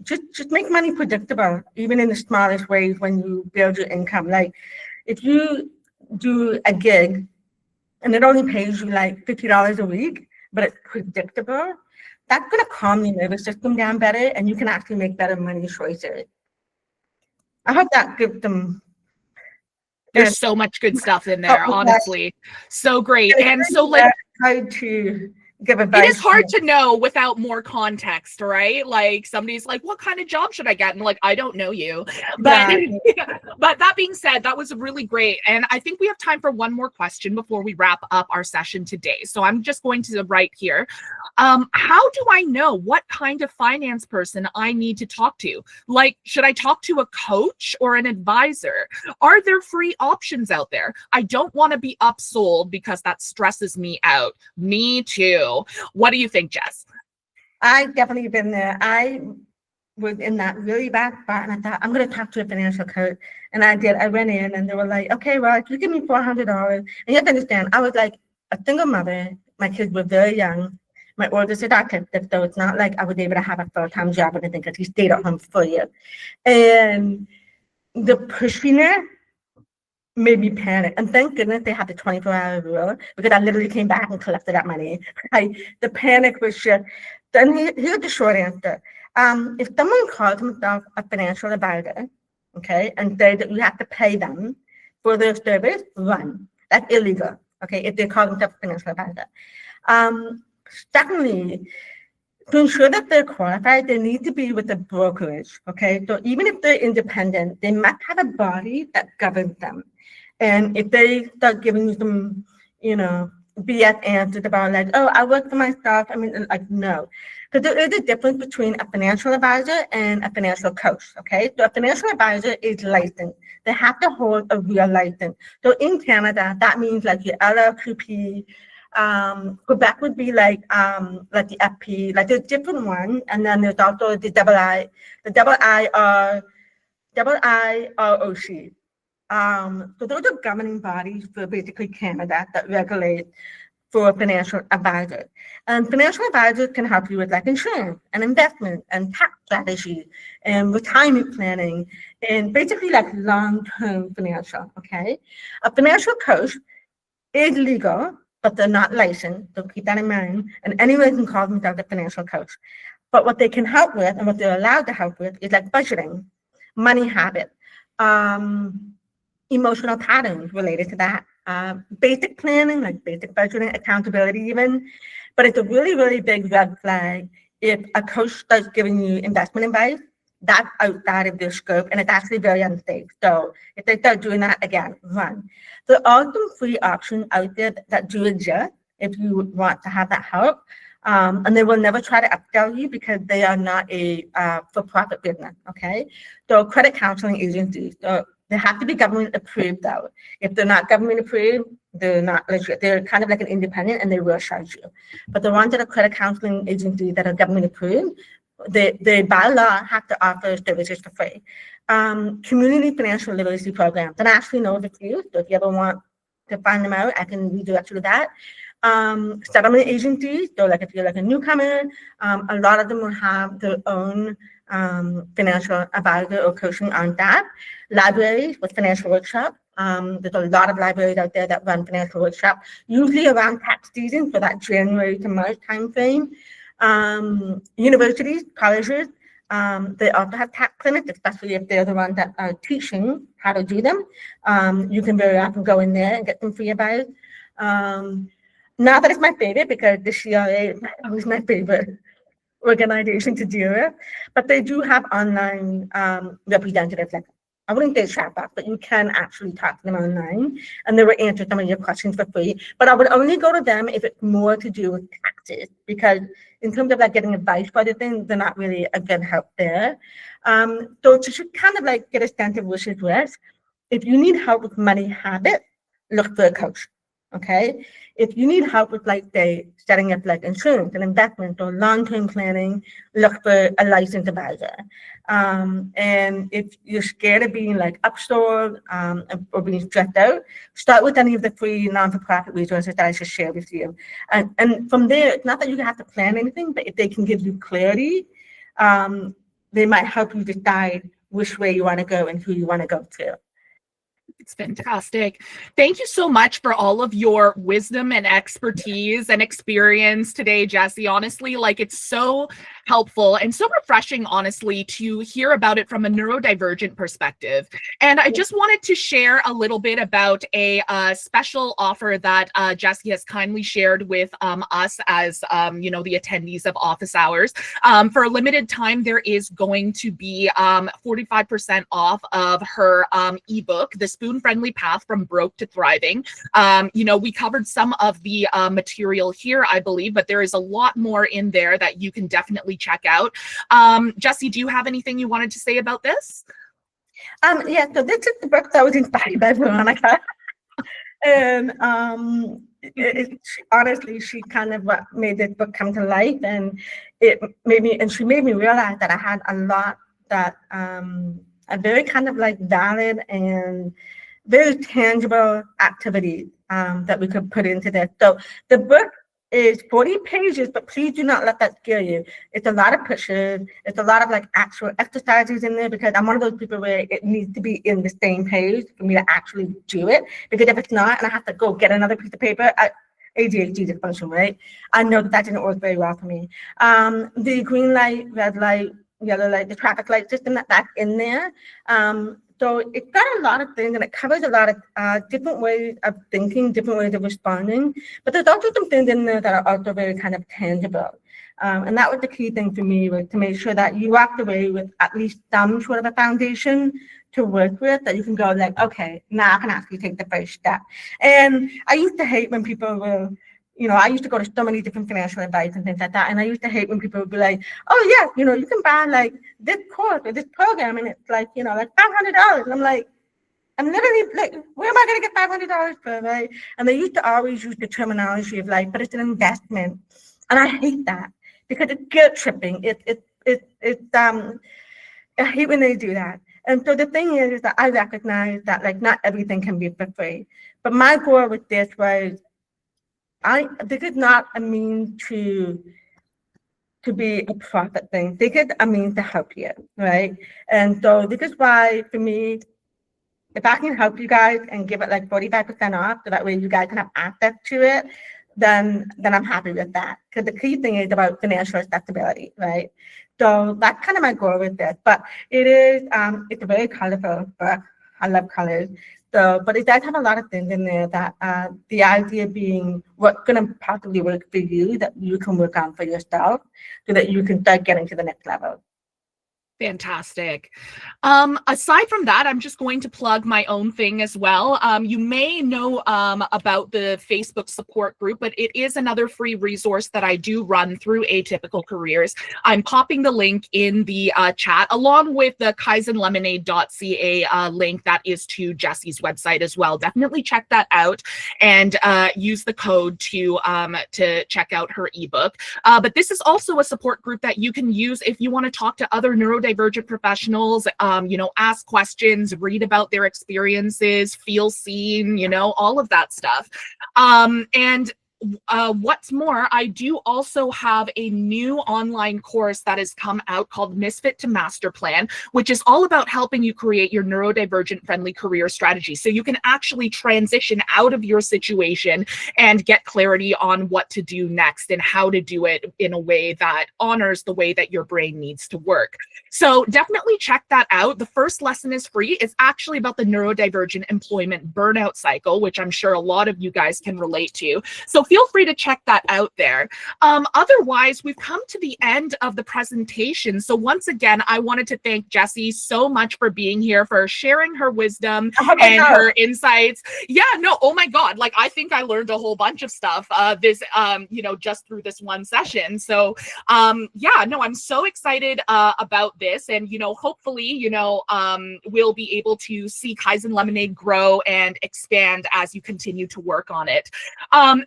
just make money predictable, even in the smallest ways when you build your income. Like if you do a gig and it only pays you like $50 a week, but it's predictable, that's going to calm your nervous system down better, and you can actually make better money choices. I hope that gives them. There's so much good stuff in there, honestly. So great. And so, like, try to give It advice. is hard to know without more context, right? Like somebody's like, what kind of job should I get? And like, I don't know you. But but that being said, that was really great. And I think we have time for one more question before we wrap up our session today. So I'm just going to write here. How do I know what kind of finance person I need to talk to? Like, should I talk to a coach or an advisor? Are there free options out there? I don't want to be upsold because that stresses me out. Me too. What do you think, Jess? I definitely been there. I was in that really bad spot, and I thought, I'm going to talk to a financial coach. And I did. I went in, and they were like, okay, well, if you give me $400. And you have to understand, I was like a single mother. My kids were very young. My oldest is autistic, so it's not like I was able to have a full-time job or anything because he stayed at home for a year. And the pushiness made me panic. And thank goodness they had the 24-hour rule, because I literally came back and collected that money. The panic was just, then here's the short answer. If someone calls themselves a financial advisor, okay, and says that you have to pay them for their service, run. That's illegal, okay, if they call themselves a financial advisor. Secondly, to ensure that they're qualified, they need to be with a brokerage, okay? So even if they're independent, they must have a body that governs them. And if they start giving you some, BS answers about like, oh, I work for myself, I mean, like, no. Because there is a difference between a financial advisor and a financial coach, okay? So a financial advisor is licensed. They have to hold a real license. So in Canada, that means like your LLCP. Quebec would be like the FP, like there's different ones, and then there's also the IIROC. So those are governing bodies for basically Canada that regulate for financial advisors. And financial advisors can help you with like insurance and investment and tax strategy and retirement planning and basically like long-term financial, okay? A financial coach is legal, but they're not licensed, so keep that in mind. And anyone can call themselves a financial coach. But what they can help with and what they're allowed to help with is like budgeting, money habits, emotional patterns related to that, basic planning, like basic budgeting, accountability even. But it's a really, really big red flag if a coach starts giving you investment advice. That's outside of their scope, and it's actually very unsafe. So if they start doing that again, run. There are some free options out there that do exist if you want to have that help. And they will never try to upsell you because they are not a for-profit business, okay? So credit counseling agencies, so they have to be government approved though. If they're not government approved, they're not legit. They're kind of like an independent and they will charge you. But the ones that are credit counseling agencies that are government approved, they by law have to offer services for free. Community financial literacy programs, and I actually know of a few, so if you ever want to find them out, I can redirect you to that. Settlement agencies, so like if you're like a newcomer, a lot of them will have their own financial advisor or coaching on that. Libraries with financial workshops. There's a lot of libraries out there that run financial workshops, usually around tax season, for that January to March timeframe. Universities, colleges, they also have tax clinics, especially if they're the ones that are teaching how to do them. You can very often go in there and get some free advice. Not that it's my favorite, because the CRA is always my favorite organization to deal with, but they do have online representatives. Like, I wouldn't say chatbots, but you can actually talk to them online, and they will answer some of your questions for free. But I would only go to them if it's more to do with taxes, because in terms of like getting advice for other things, they're not really a good help there. So to just kind of like get a sense of which is which, if you need help with money habits, look for a coach. Okay, if you need help with like say setting up like insurance and investment or long-term planning, look for a licensed advisor. And if you're scared of being like upsold or being stressed out, start with any of the free non-for-profit resources that I just shared with you. And from there, it's not that you have to plan anything, but if they can give you clarity, they might help you decide which way you want to go and who you want to go to. It's fantastic. Thank you so much for all of your wisdom and expertise and experience today, Jessie. Honestly, like it's so helpful and so refreshing, honestly, to hear about it from a neurodivergent perspective. And I just wanted to share a little bit about a special offer that Jessie has kindly shared with us as, the attendees of office hours. For a limited time, there is going to be 45% off of her ebook, The Spoon-Friendly Path from Broke to Thriving. We covered some of the material here, I believe, but there is a lot more in there that you can definitely check out. Jessie, do you have anything you wanted to say about this? Yeah, so this is the book that was inspired by Veronica. And honestly, she kind of made this book come to life, and she made me realize that I had a lot that a very kind of like valid and very tangible activities that we could put into this. So the book is 40 pages, but please do not let that scare you. It's a lot of pushes. It's a lot of like actual exercises in there, because I'm one of those people where it needs to be in the same page for me to actually do it. Because if it's not, and I have to go get another piece of paper, ADHD dysfunction, right? I know that didn't work very well for me. The green light, red light, yellow light, the traffic light system, that's in there. So it's got a lot of things, and it covers a lot of different ways of thinking, different ways of responding. But there's also some things in there that are also very kind of tangible. And that was the key thing for me, was to make sure that you walked away with at least some sort of a foundation to work with, that you can go like, okay, now I can actually take the first step. And I used to hate when people will, I used to go to so many different financial advice and things like that. And I used to hate when people would be like, oh yeah, you can buy like this course or this program, and it's like, like $500. And I'm like, I'm literally like, where am I going to get $500 for, right? And they used to always use the terminology of like, but it's an investment. And I hate that, because it's guilt tripping. I hate when they do that. And so the thing is that I recognize that like not everything can be for free. But my goal with this was, this is not a means to be a profit thing. This is a means to help you, right? And so this is why, for me, if I can help you guys and give it like 45% off, so that way you guys can have access to it, then I'm happy with that. Because the key thing is about financial accessibility, right? So that's kind of my goal with this. But it's a very colorful book. I love colors. So, but it does have a lot of things in there that the idea being what's going to possibly work for you, that you can work on for yourself, so that you can start getting to the next level. Fantastic. Aside from that, I'm just going to plug my own thing as well. You may know about the Facebook support group, but it is another free resource that I do run through Atypical Careers. I'm popping the link in the chat, along with the kaizenlemonade.ca link that is to Jessie's website as well. Definitely check that out and use the code to check out her ebook. But this is also a support group that you can use if you want to talk to other neurodivergent professionals, ask questions, read about their experiences, feel seen, all of that stuff. And what's more, I do also have a new online course that has come out called Misfit to Master Plan, which is all about helping you create your neurodivergent friendly career strategy. So you can actually transition out of your situation and get clarity on what to do next and how to do it in a way that honors the way that your brain needs to work. So definitely check that out. The first lesson is free. It's actually about the neurodivergent employment burnout cycle, which I'm sure a lot of you guys can relate to. So feel free to check that out there. Otherwise, we've come to the end of the presentation. So once again, I wanted to thank Jessie so much for being here, for sharing her wisdom and her insights. Yeah, no, oh my God. Like, I think I learned a whole bunch of stuff just through this one session. So yeah, no, I'm so excited about this. And, hopefully, we'll be able to see Kaizen Lemonade grow and expand as you continue to work on it.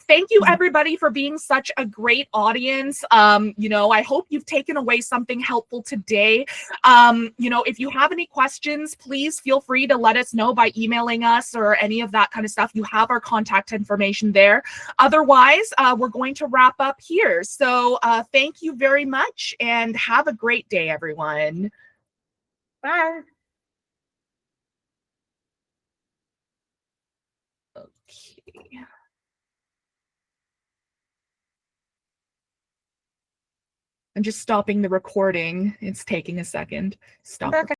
Thank you, everybody, for being such a great audience. I hope you've taken away something helpful today. If you have any questions, please feel free to let us know by emailing us or any of that kind of stuff. You have our contact information there. Otherwise, we're going to wrap up here. So thank you very much, and have a great day, everyone. Bye. I'm just stopping the recording. It's taking a second. Stop.